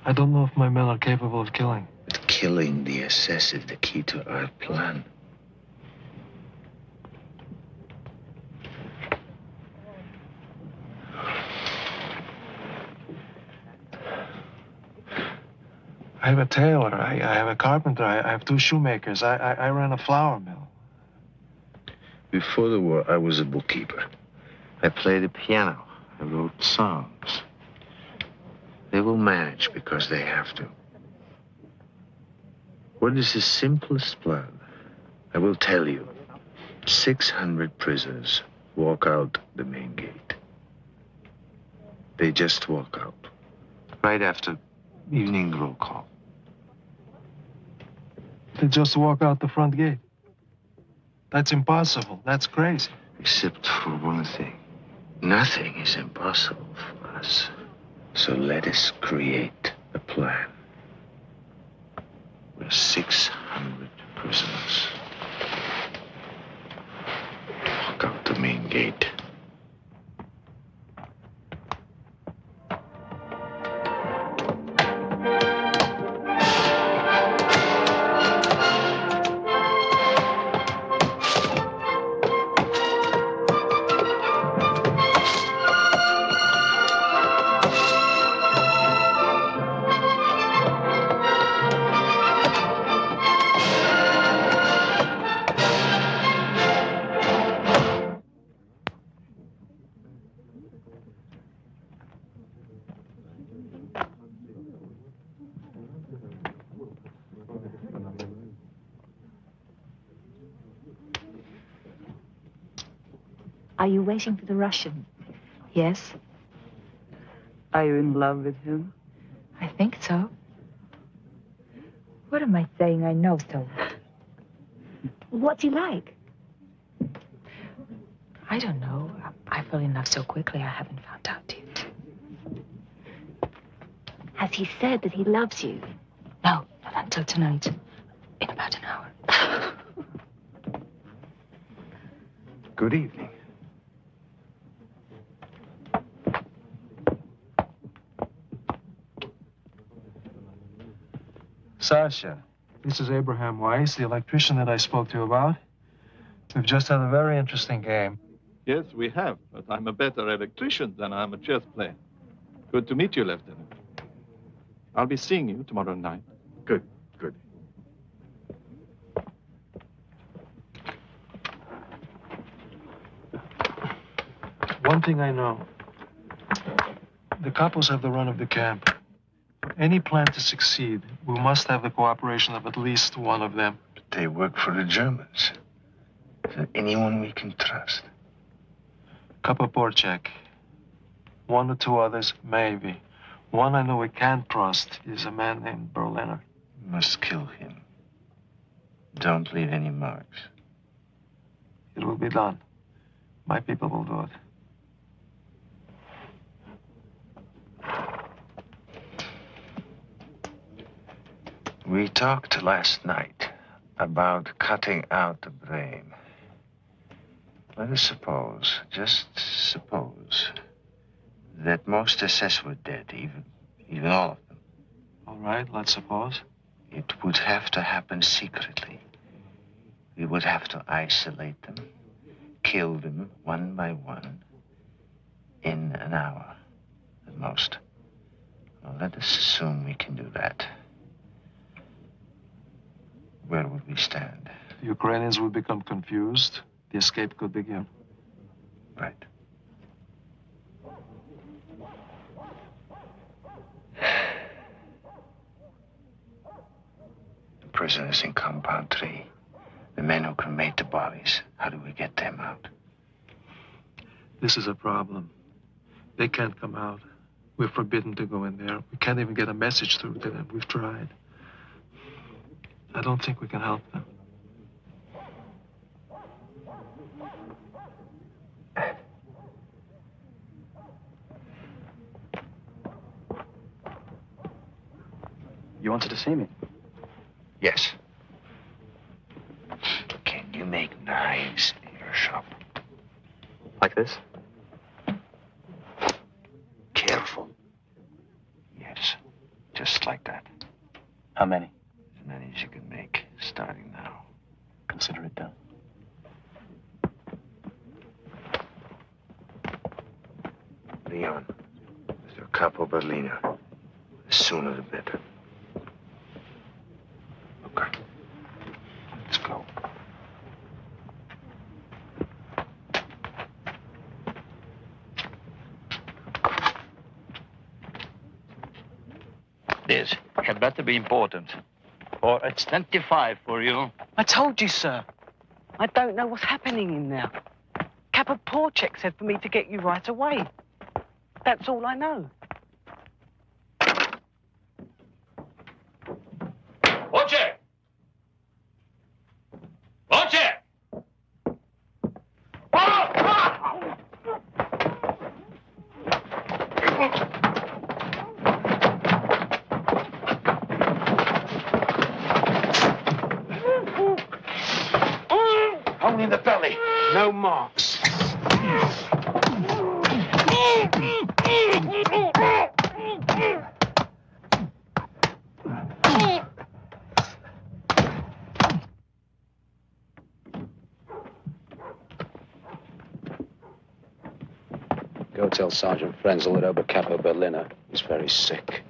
I don't know if my men are capable of killing. But killing the SS is the key to our plan. I have a tailor, I have a carpenter, I have 2 shoemakers, I ran a flour mill. Before the war, I was a bookkeeper. I played the piano. I wrote songs. They will manage because they have to. What is the simplest plan? I will tell you. 600 prisoners walk out the main gate. They just walk out. Right after evening roll call. They just walk out the front gate. That's impossible. That's crazy. Except for one thing. Nothing is impossible for us. So let us create a plan. We're 600 prisoners. Walk out the main gate. Are you waiting for the Russian? Yes, Are you in love with him? I think so. What am I saying? I know so. What's he like? I don't know. I fell in love so quickly, I haven't found out yet. Has he said that he loves you? No, not until tonight. In about an hour. Good evening. Sasha, this is Abraham Weiss, the electrician that I spoke to you about. We've just had a very interesting game. Yes, we have, but I'm a better electrician than I'm a chess player. Good to meet you, Lieutenant. I'll be seeing you tomorrow night. Good, good. One thing I know. The couples have the run of the camp. For any plan to succeed, we must have the cooperation of at least one of them. But they work for the Germans. Is there anyone we can trust? Kapoporchek. One or two others, maybe. One I know we can't trust is a man named Berliner. We must kill him. Don't leave any marks. It will be done. My people will do it. We talked last night about cutting out the brain. Let us suppose, just suppose, that most SS were dead, even all of them. All right, let's suppose. It would have to happen secretly. We would have to isolate them, kill them one by one, in an hour at most. Well, let us assume we can do that. Where would we stand? The Ukrainians would become confused. The escape could begin. Right. The prisoners in Compound 3. The men who cremate the bodies. How do we get them out? This is a problem. They can't come out. We're forbidden to go in there. We can't even get a message through to them. We've tried. I don't think we can help them. You wanted to see me? Yes. Can you make knives in your shop? Like this? Careful. Yes, just like that. How many? As many as you can make, starting now. Consider it done. Leon, Mr. Capo Berliner. The sooner the better. Okay. Let's go. This had better be important, or it's 25 for you. I told you, sir. I don't know what's happening in there. Kapoporchek said for me to get you right away. That's all I know. Voce! Voce! Only in the belly. No marks. Go tell Sergeant Frenzel that Oberkapo Berliner is very sick.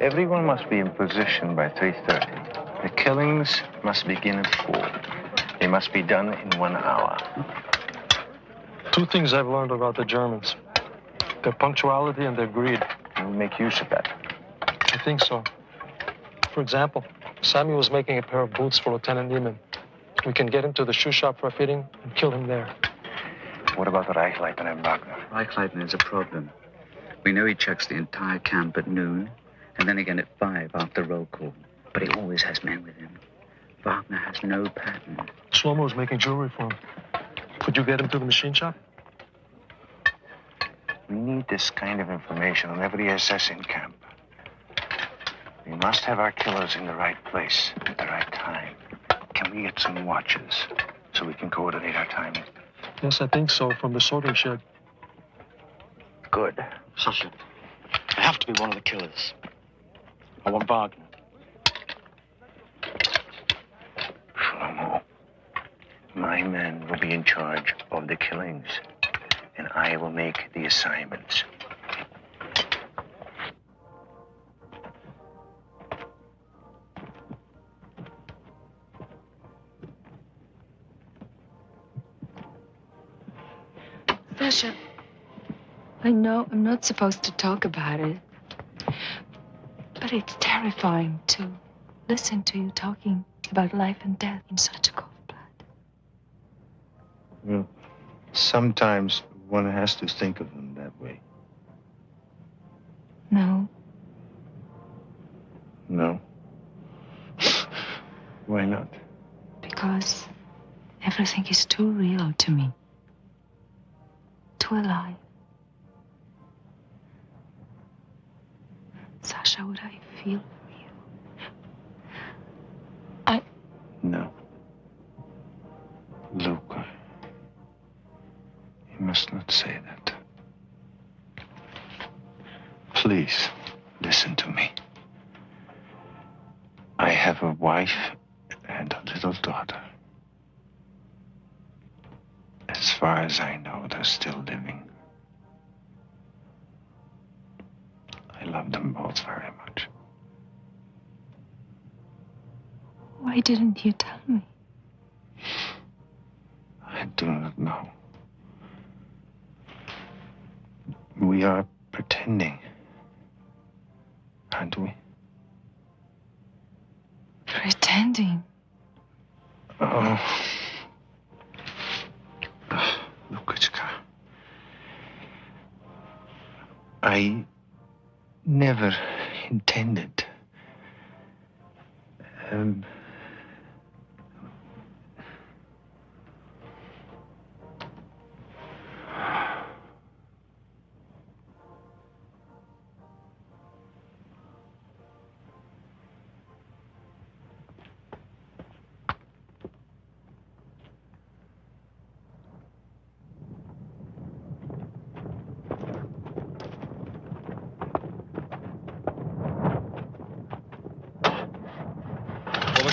Everyone must be in position by 3:30. The killings must begin at 4. They must be done in 1 hour. Two things I've learned about the Germans. Their punctuality and their greed. We'll make use of that. I think so. For example, Sammy was making a pair of boots for Lieutenant Niemann. We can get him to the shoe shop for a fitting and kill him there. What about the Reichleitner and Wagner? Reichleitner is a problem. We know he checks the entire camp at noon, and then again at 5 after roll call. But he always has men with him. Wagner has no pattern. Shlomo's making jewelry for him. Could you get him to the machine shop? We need this kind of information on every SS in camp. We must have our killers in the right place at the right time. Can we get some watches so we can coordinate our timing? Yes, I think so, from the sorting shed. Good. Sasha, I have to be one of the killers. I want Wagner. Shlomo, my men will be in charge of the killings, and I will make the assignments. Sasha, I know I'm not supposed to talk about it, but it's terrifying to listen to you talking about life and death in such a cold blood. Well, sometimes one has to think of them that way. No, No? Why not? because everything is too real to me. Too alive. Sasha, what I feel for you. No. Luca, you must not say that. Please, listen to me. I have a wife and a little daughter. As far as I know, they're still living. I love them both very much. Why didn't you tell me? I do not know. We are pretending, aren't we? Pretending. Oh. Lukashka. I never intended.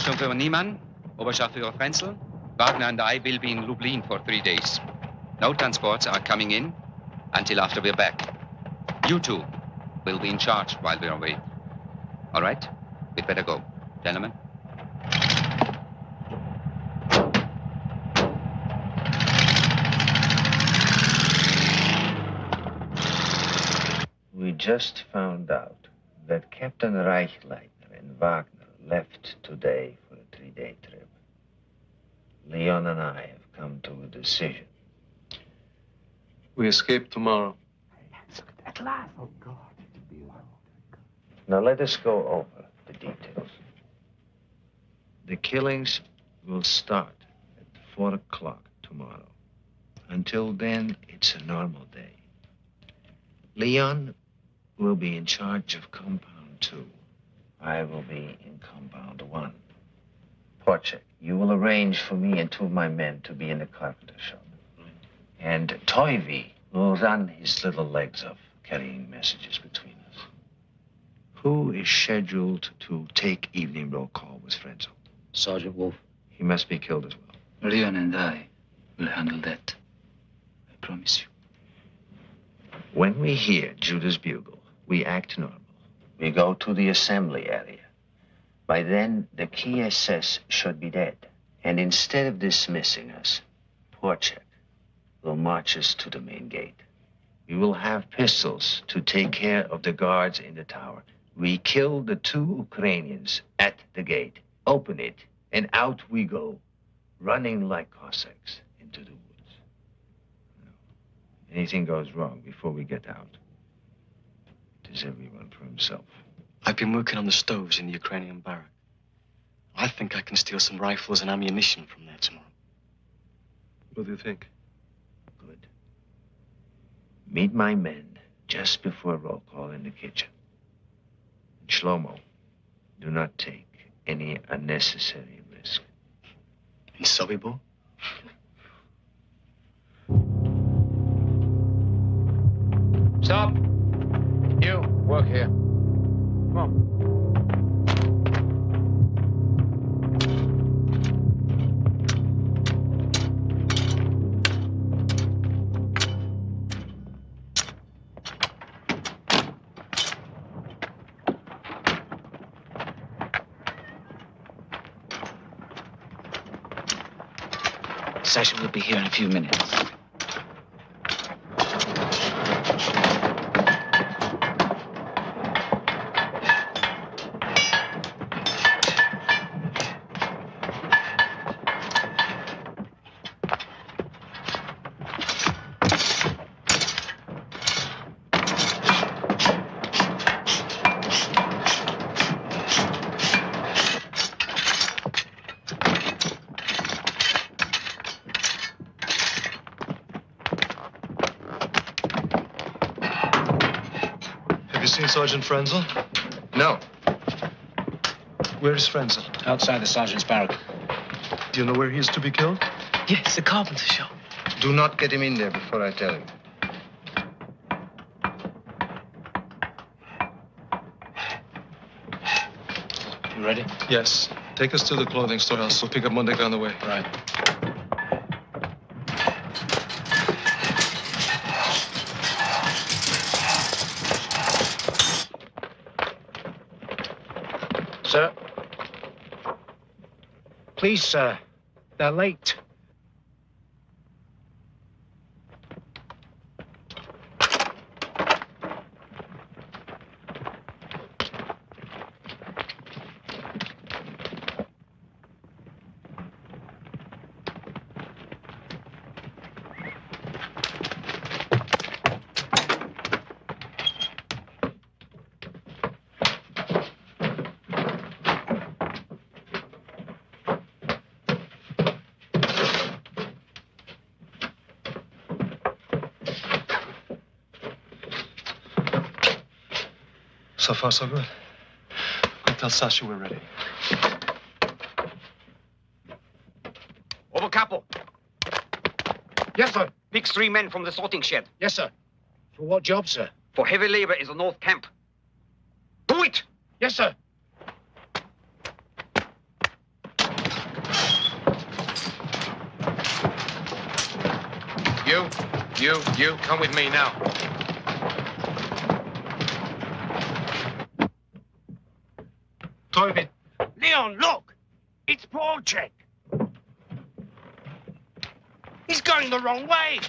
Sturmführer Niemann, Oberschaftführer Frenzel, Wagner and I will be in Lublin for 3 days. No transports are coming in until after we're back. You two will be in charge while we're away. All right? We'd better go. Gentlemen? We just found out that Captain Reichleitner and Wagner left today for a 3-day trip. Leon and I have come to a decision. We escape tomorrow. At last. Oh, God. Now let us go over the details. The killings will start at 4 o'clock tomorrow. Until then, it's a normal day. Leon will be in charge of Compound 2. I will be in Compound 1. Porchek, you will arrange for me and 2 of my men to be in the carpenter shop. And Toivy will run his little legs off, carrying messages between us. Who is scheduled to take evening roll call with Frenzel? Sergeant Wolf. He must be killed as well. Leon and I will handle that. I promise you. When we hear Judas bugle, we act normal. We go to the assembly area. By then, the key SS should be dead. And instead of dismissing us, Porchek will march us to the main gate. We will have pistols to take care of the guards in the tower. We kill the 2 Ukrainians at the gate, open it, and out we go, running like Cossacks into the woods. Now, anything goes wrong before we get out, it is everyone for himself. I've been working on the stoves in the Ukrainian barrack. I think I can steal some rifles and ammunition from there tomorrow. What do you think? Good. Meet my men just before roll call in the kitchen. And Shlomo, do not take any unnecessary risk. In Sobibor? Stop! You, work here. Come on. Sasha will be here in a few minutes. Sergeant Frenzel? No. Where is Frenzel? Outside the sergeant's barrack. Do you know where he is to be killed? Yes, the carpenter shop. Do not get him in there before I tell him. You ready? Yes. Take us to the clothing store. We'll pick up Mondek on the way. Right. Sir? Please, sir. They're late. So far, so good. Go tell Sasha we're ready. Oberkapo. Yes, sir. Pick 3 men from the sorting shed. Yes, sir. For what job, sir? For heavy labor in the North Camp. Do it! Yes, sir. You, come with me now. Toilet. Leon, look! It's Porchek. He's going the wrong way.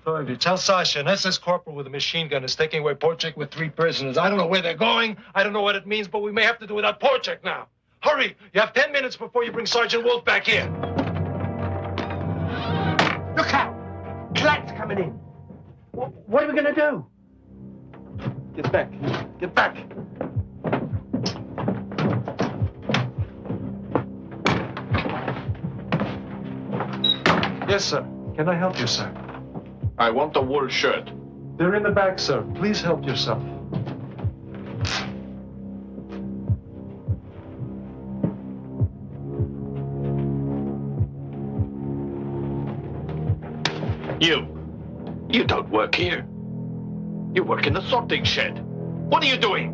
Toilet, tell Sasha an SS corporal with a machine gun is taking away Porchek with 3 prisoners. I don't know where they're going. I don't know what it means, but we may have to do without Porchek now. Hurry! You have 10 minutes before you bring Sergeant Wolf back here. Look out! Clat's coming in. What are we going to do? Get back. Get back. Yes, sir. Can I help you, sir? I want a wool shirt. They're in the back, sir. Please help yourself. You don't work here. You work in the sorting shed. What are you doing?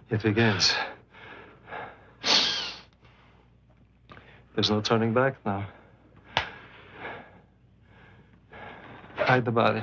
It begins. There's no turning back now. Hide the body.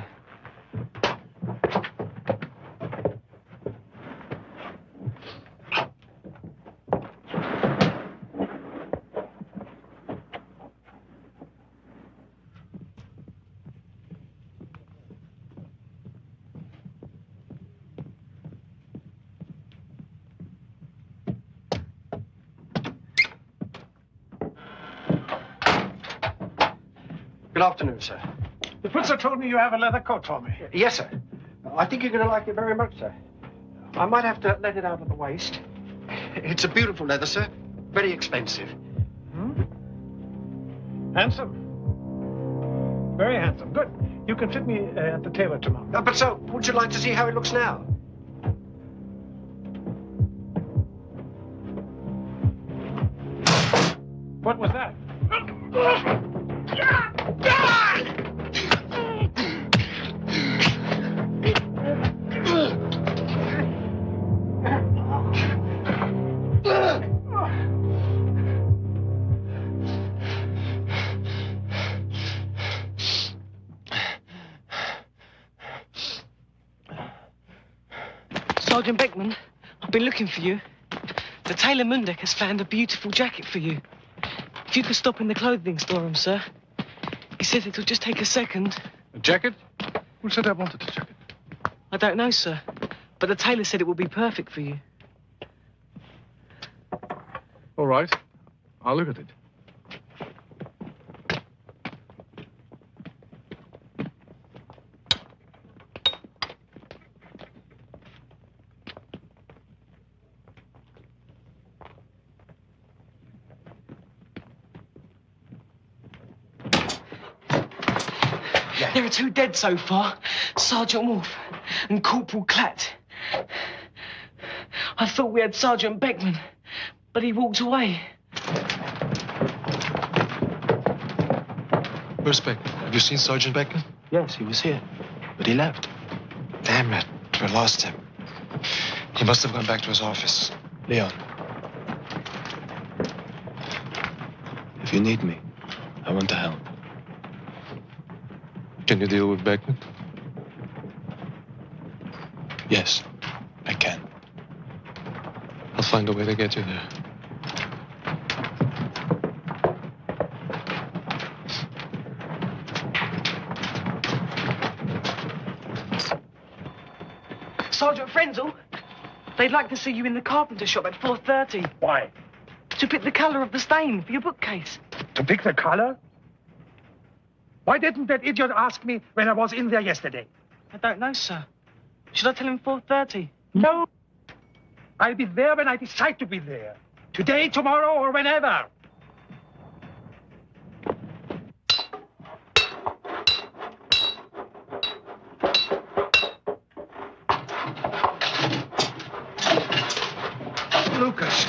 Good afternoon, sir. The Putzer told me you have a leather coat for me. Yes, sir. I think you're going to like it very much, sir. I might have to let it out at the waist. It's a beautiful leather, sir. Very expensive. Handsome. Very handsome. Good. You can fit me at the tailor tomorrow. But, sir, would you like to see how it looks now? What was that? Sergeant Beckman, I've been looking for you. The tailor Mundek has found a beautiful jacket for you. If you could stop in the clothing storeroom, sir. He said it'll just take a second. A jacket? Who said I wanted a jacket? I don't know, sir. But the tailor said it would be perfect for you. All right. I'll look at it. There are 2 dead so far. Sergeant Wolf and Corporal Klatt. I thought we had Sergeant Beckman, but he walked away. Where's Beckman? Have you seen Sergeant Beckman? Yes, he was here, but he left. Damn it, we lost him. He must have gone back to his office. Leon. If you need me, I want to help. Can you deal with Beckman? Yes, I can. I'll find a way to get you there. Sergeant Frenzel, they'd like to see you in the carpenter shop at 4:30. Why? To pick the colour of the stain for your bookcase. To pick the color? Why didn't that idiot ask me when I was in there yesterday? I don't know, sir. Should I tell him 4:30? No. I'll be there when I decide to be there. Today, tomorrow, or whenever. Lucas.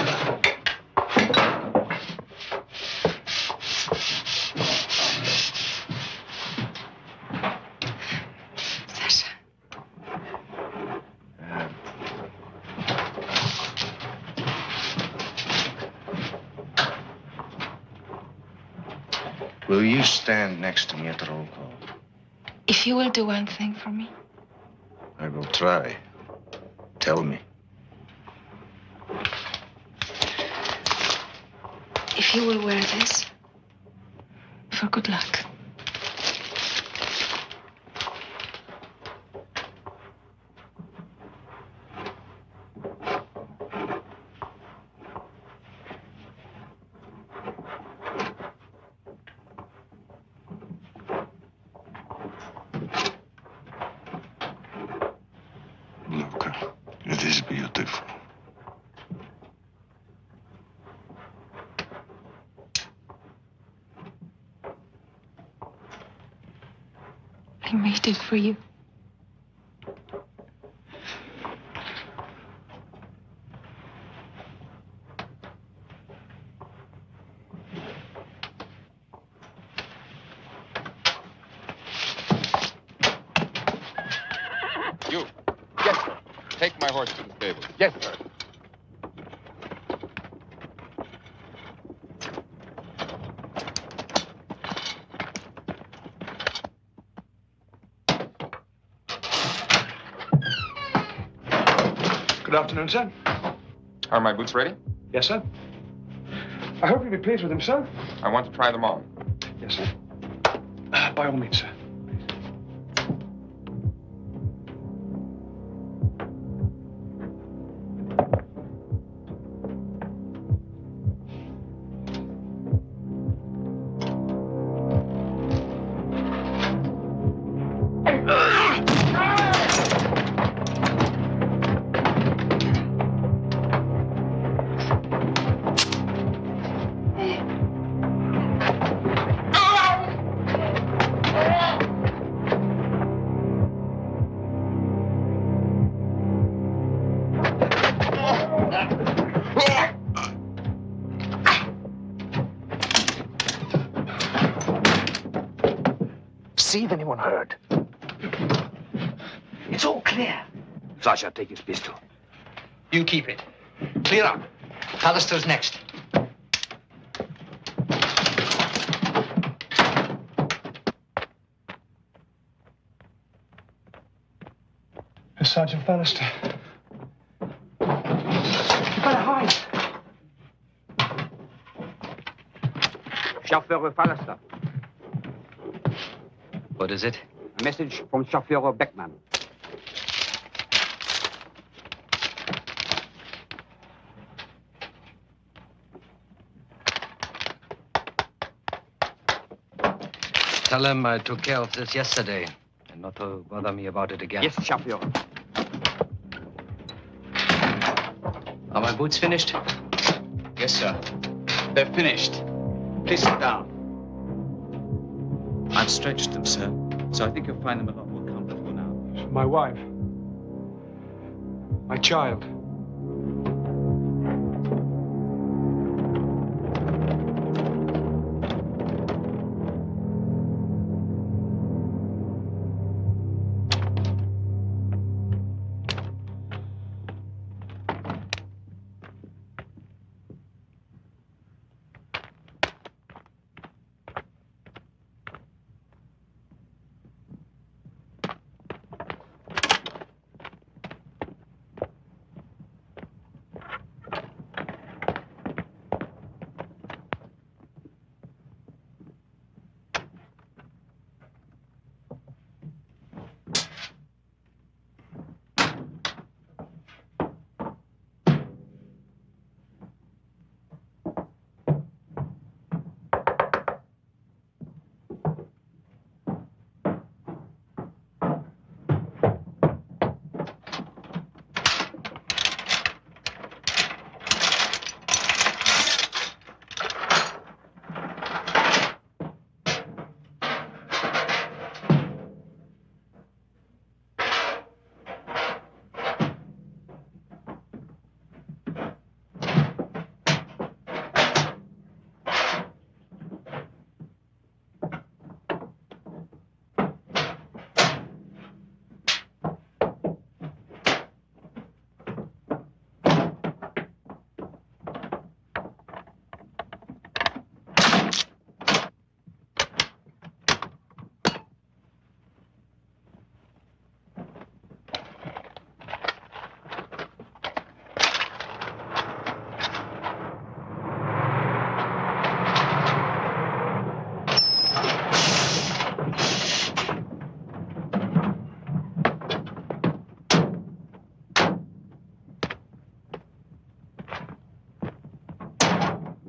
Will you stand next to me at the roll call? If you will do one thing for me. I will try. Tell me. If you will wear this, for good luck. Look, it is beautiful. I made it for you. You. Yes, sir. Take my horse to the stable. Yes, sir. Good afternoon, sir. Are my boots ready? Yes, sir. I hope you'll be pleased with them, sir. I want to try them on. Yes, sir. By all means, sir. See if anyone heard. It's all clear. Sasha, take his pistol. You keep it. Clear up. Callister's next. Sergeant Bannister. You better hide. Chauffeur Fallister. What is it? A message from Chauffeur Beckman. Tell him I took care of this yesterday, and not to bother me about it again. Yes, Chauffeur. Are my boots finished? Yes, sir. They're finished. Please sit down. I've stretched them, sir, so I think you'll find them a lot more comfortable now. My wife. My child.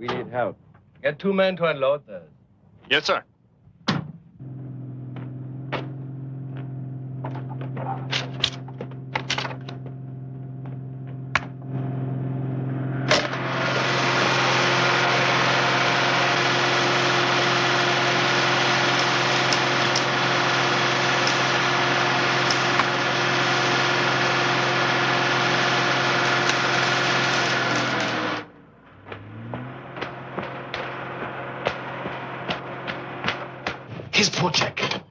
We need help. Get 2 men to unload those. Yes, sir. Here's Porchek.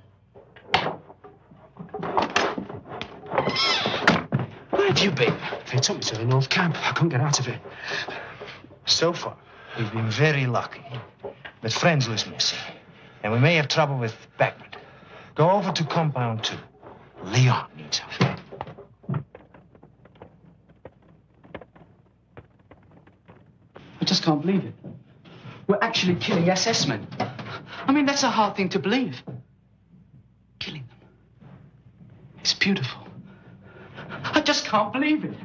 Where have you been? They took me to the North Camp. I couldn't get out of it. So far, we've been very lucky. But Frenzel's missing. And we may have trouble with Beckman. Go over to Compound 2. Leon needs help. I just can't believe it. We're actually killing SS men. I mean, that's a hard thing to believe. Killing them. It's beautiful. I just can't believe it.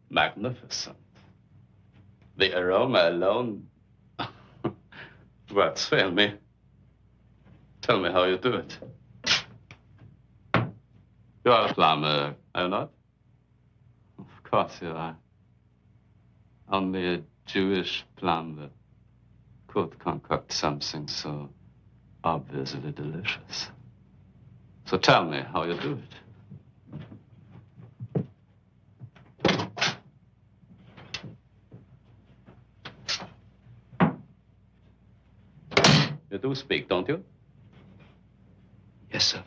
Magnificent. The aroma alone. What, fail me? Tell me how you do it. You are a plumber, are you not? Of course you are. Only a Jewish plumber could concoct something so obviously delicious. So tell me how you do it. You do speak, don't you? Yes, sir.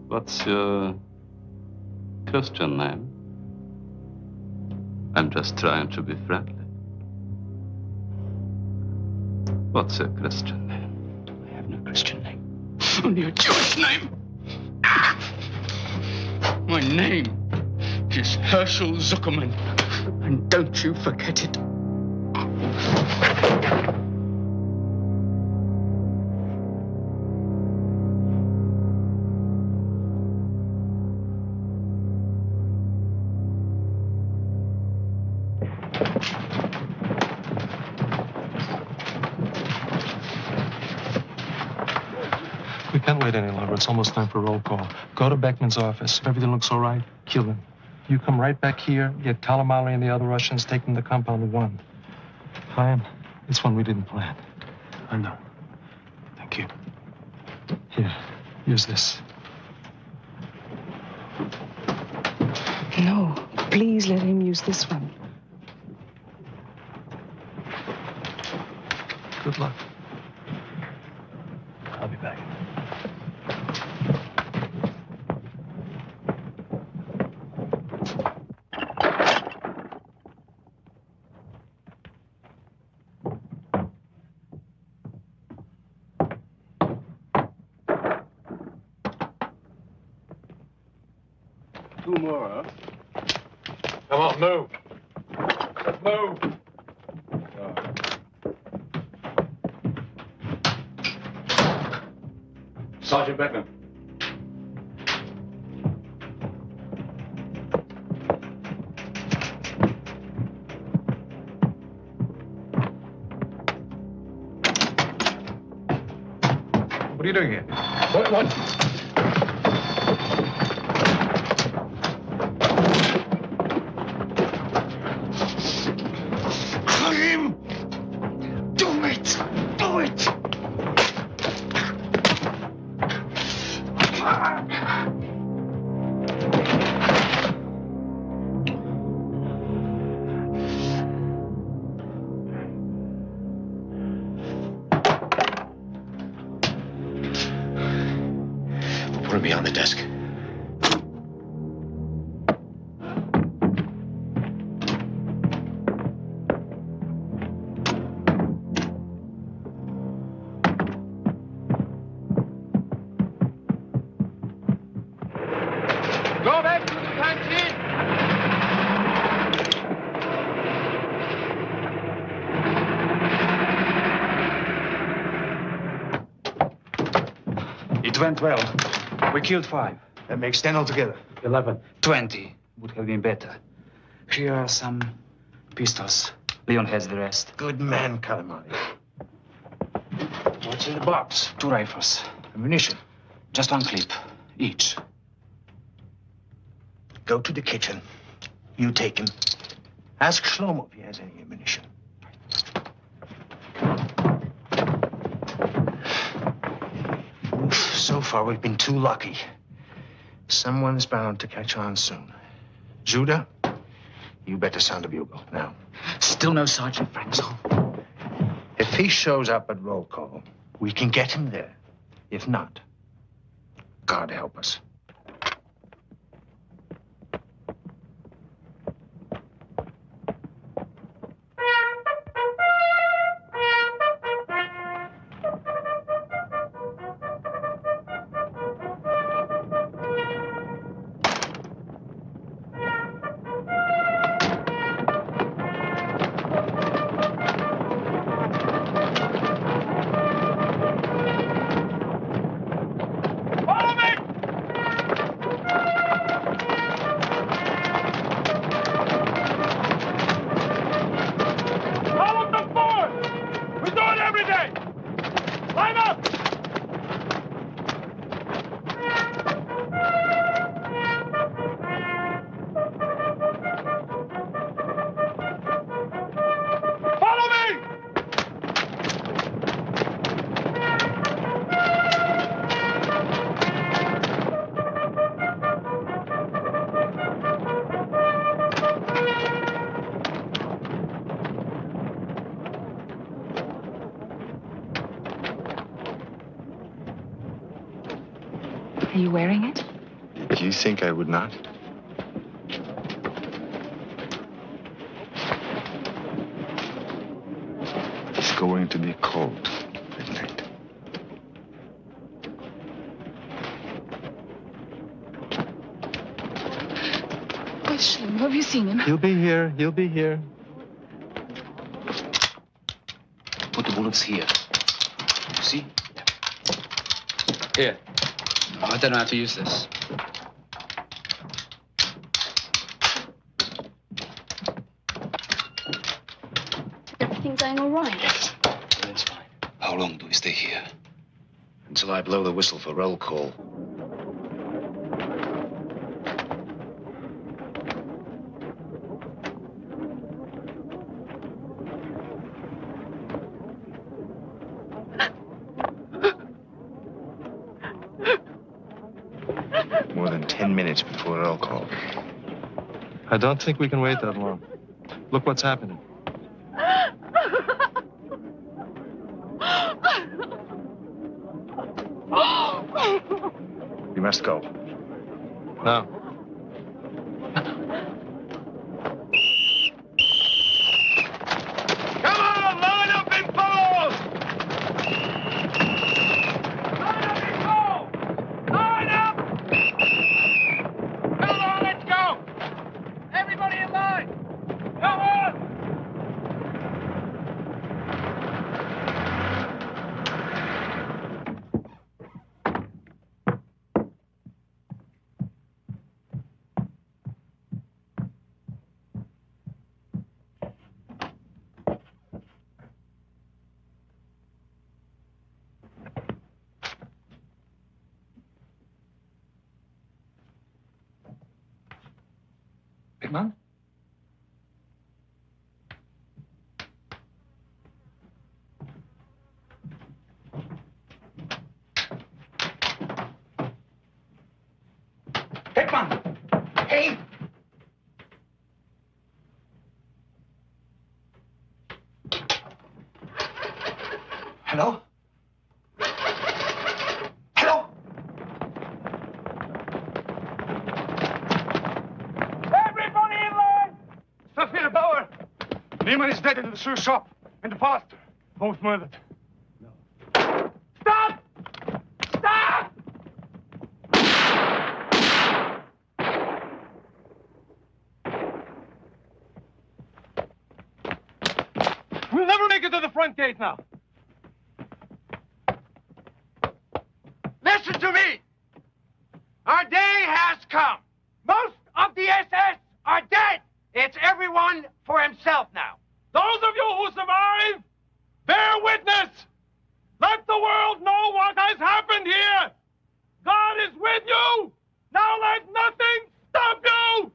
What's your Christian name? I'm just trying to be friendly. What's your Christian name? I have no Christian name. Only a Jewish name. My name is Herschel Zuckerman. And don't you forget it. We can't wait any longer. It's almost time for roll call. Go to Beckman's office. If everything looks all right, kill him. You come right back here, get Kalamali and the other Russians, take them to Compound 1. Fine. It's one we didn't plan. I know. Thank you. Here, use this. No, please let him use this one. Good luck. I'll be back. Two more, huh? Come on, move. Move. Sergeant Beckman. What are you doing here? What? Him! Do it! Do it! Put him behind the desk. went well. We killed 5. That makes 10 altogether. 11. 20 would have been better. Here are some pistols. Leon has the rest. Good man, Calamari. What's in the box? 2 rifles. Ammunition. Just 1 clip, each. Go to the kitchen. You take him. Ask Shlomo if he has any ammunition. Oof, so far, we've been too lucky. Someone's bound to catch on soon. Judah, you better sound the bugle now. Still no Sergeant Frenzel. If he shows up at roll call, we can get him there. If not, God help us. Are you wearing it? Do you think I would not? It's going to be cold at night. Where's Shlomo? Have you seen him? He'll be here. He'll be here. Put the bullets here. You see? Here. Oh, I don't know how to use this. Everything going all right? Yes, that's fine. How long do we stay here? Until I blow the whistle for roll call. More than 10 minutes before roll call. I don't think we can wait that long. Look what's happening. We must go. Now. Come on, line up in fours! Line up in fours! Line up! Come on, let's go! Everybody in line! Come on! Man? Hickman! Hey! Hello? Hello? Everybody in line! Sophia Bauer! Neiman is dead in the shoe shop. And the pastor. Both murdered. No. Stop! Stop! We'll never make it to the front gate now. Listen to me. Our day has come. Most of the SS are dead. It's everyone for himself now. Those of you who survive, bear witness. Let the world know what has happened here. God is with you. Now let nothing stop you.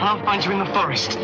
I'll find you in the forest.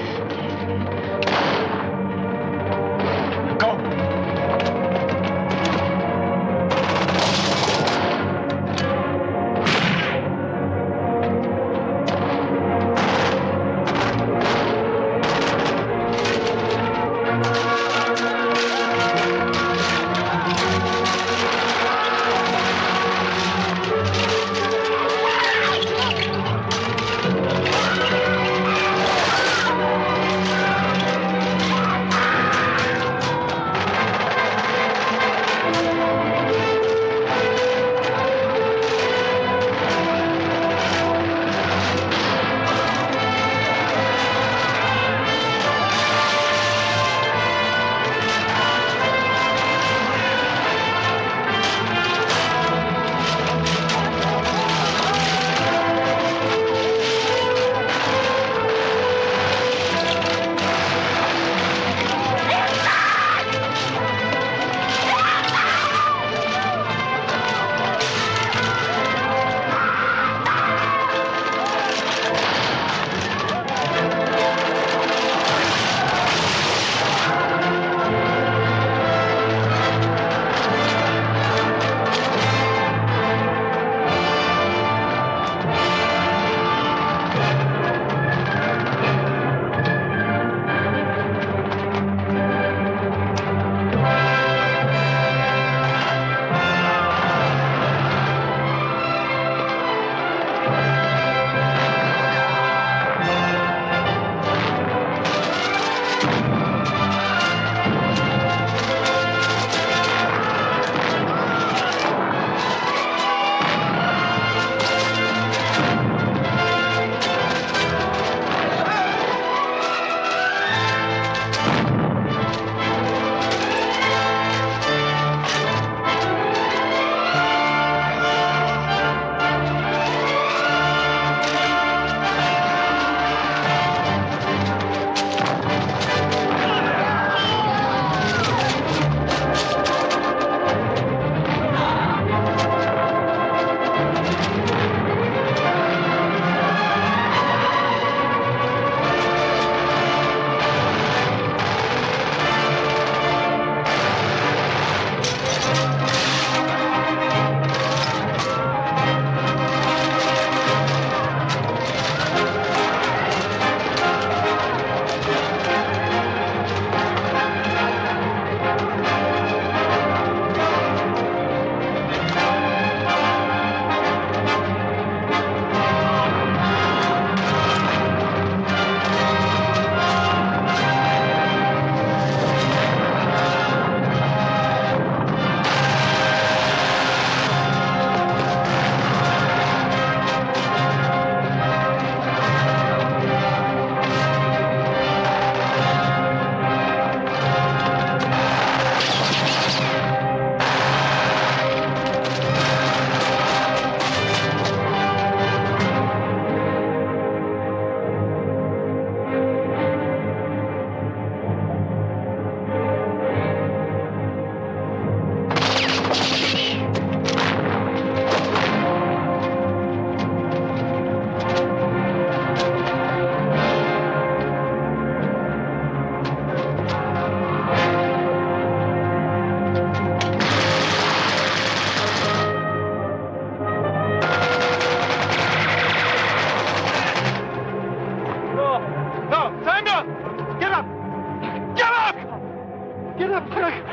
Get up, Frank!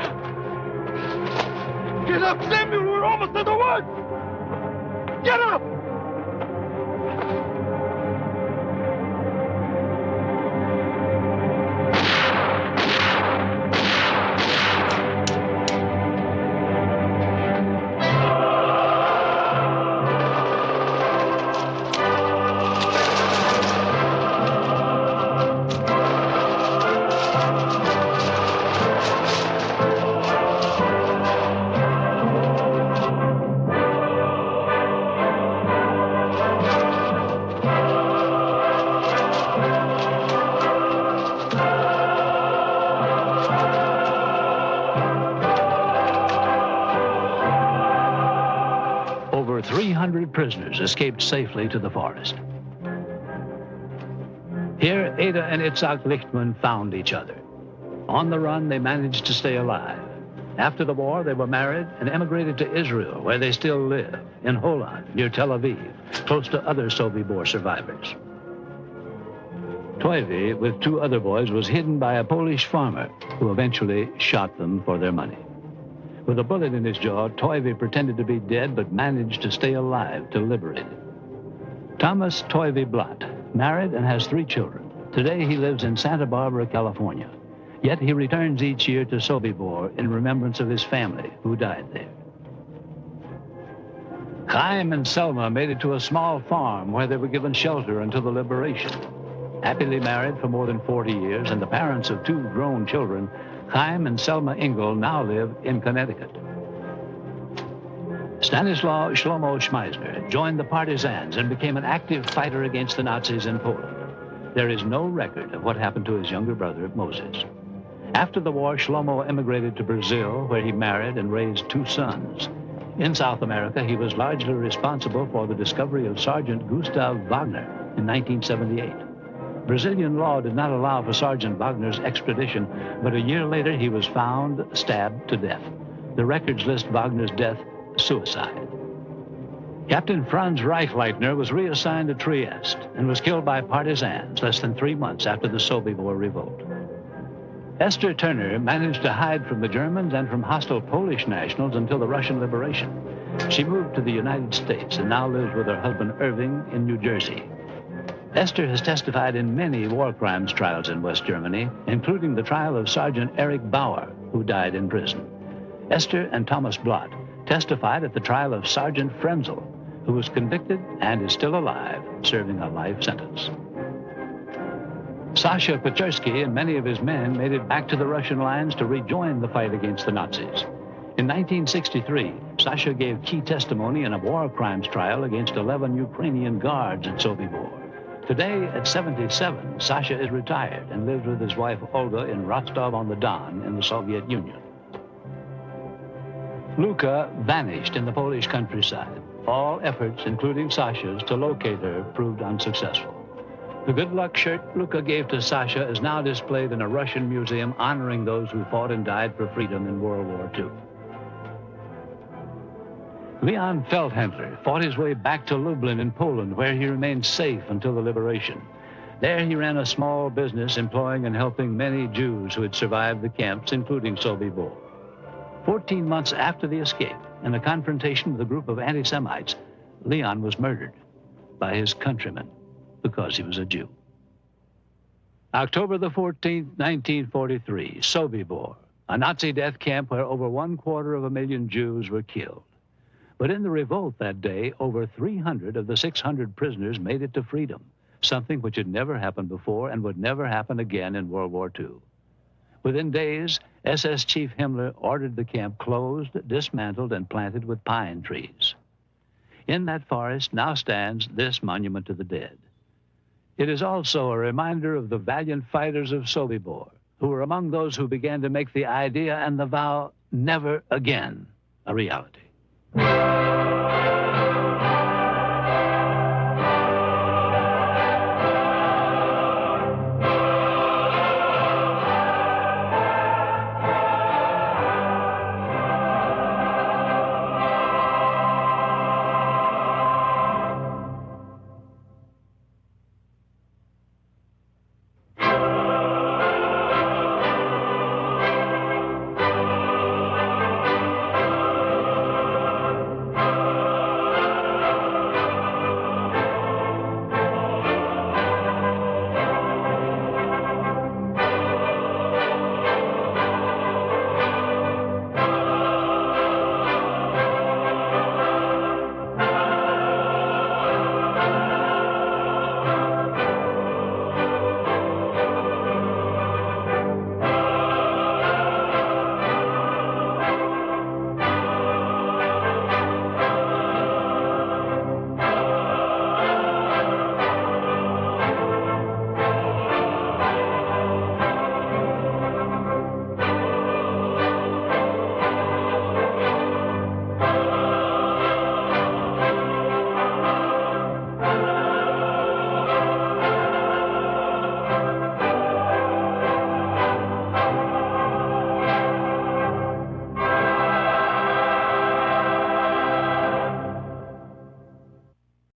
Get up, Samuel! We're almost to the woods! Get up! Over 300 prisoners escaped safely to the forest. Here, Ada and Itzhak Lichtman found each other. On the run, they managed to stay alive. After the war, they were married and emigrated to Israel, where they still live, in Holon, near Tel Aviv, close to other Sobibor survivors. Toivi, with 2 other boys, was hidden by a Polish farmer who eventually shot them for their money. With a bullet in his jaw, Toivi pretended to be dead but managed to stay alive to liberate it. Thomas Toivi Blatt, married and has 3 children. Today he lives in Santa Barbara, California. Yet he returns each year to Sobibor in remembrance of his family who died there. Chaim and Selma made it to a small farm where they were given shelter until the liberation. Happily married for more than 40 years and the parents of 2 grown children, Chaim and Selma Engel now live in Connecticut. Stanislaw Shlomo Schmeisner joined the partisans and became an active fighter against the Nazis in Poland. There is no record of what happened to his younger brother, Moses. After the war, Shlomo emigrated to Brazil, where he married and raised 2 sons. In South America, he was largely responsible for the discovery of Sergeant Gustav Wagner in 1978. Brazilian law did not allow for Sergeant Wagner's extradition, but a year later he was found stabbed to death. The records list Wagner's death suicide. Captain Franz Reichleitner was reassigned to Trieste and was killed by partisans less than 3 months after the Sobibor revolt. Esther Turner managed to hide from the Germans and from hostile Polish nationals until the Russian liberation. She moved to the United States and now lives with her husband Irving in New Jersey. Esther has testified in many war crimes trials in West Germany, including the trial of Sergeant Erich Bauer, who died in prison. Esther and Thomas Blatt testified at the trial of Sergeant Frenzel, who was convicted and is still alive, serving a life sentence. Sasha Pechersky and many of his men made it back to the Russian lines to rejoin the fight against the Nazis. In 1963, Sasha gave key testimony in a war crimes trial against 11 Ukrainian guards at Sobibor. Today, at 77, Sasha is retired and lives with his wife Olga in Rostov-on-the-Don in the Soviet Union. Luka vanished in the Polish countryside. All efforts, including Sasha's, to locate her proved unsuccessful. The good luck shirt Luka gave to Sasha is now displayed in a Russian museum honoring those who fought and died for freedom in World War II. Leon Feldhandler fought his way back to Lublin in Poland, where he remained safe until the liberation. There he ran a small business employing and helping many Jews who had survived the camps, including Sobibor. 14 months after the escape, in a confrontation with a group of anti-Semites, Leon was murdered by his countrymen because he was a Jew. October the 14th, 1943, Sobibor, a Nazi death camp where over 250,000 Jews were killed. But in the revolt that day, over 300 of the 600 prisoners made it to freedom, something which had never happened before and would never happen again in World War II. Within days, SS Chief Himmler ordered the camp closed, dismantled, and planted with pine trees. In that forest now stands this monument to the dead. It is also a reminder of the valiant fighters of Sobibor, who were among those who began to make the idea and the vow never again a reality.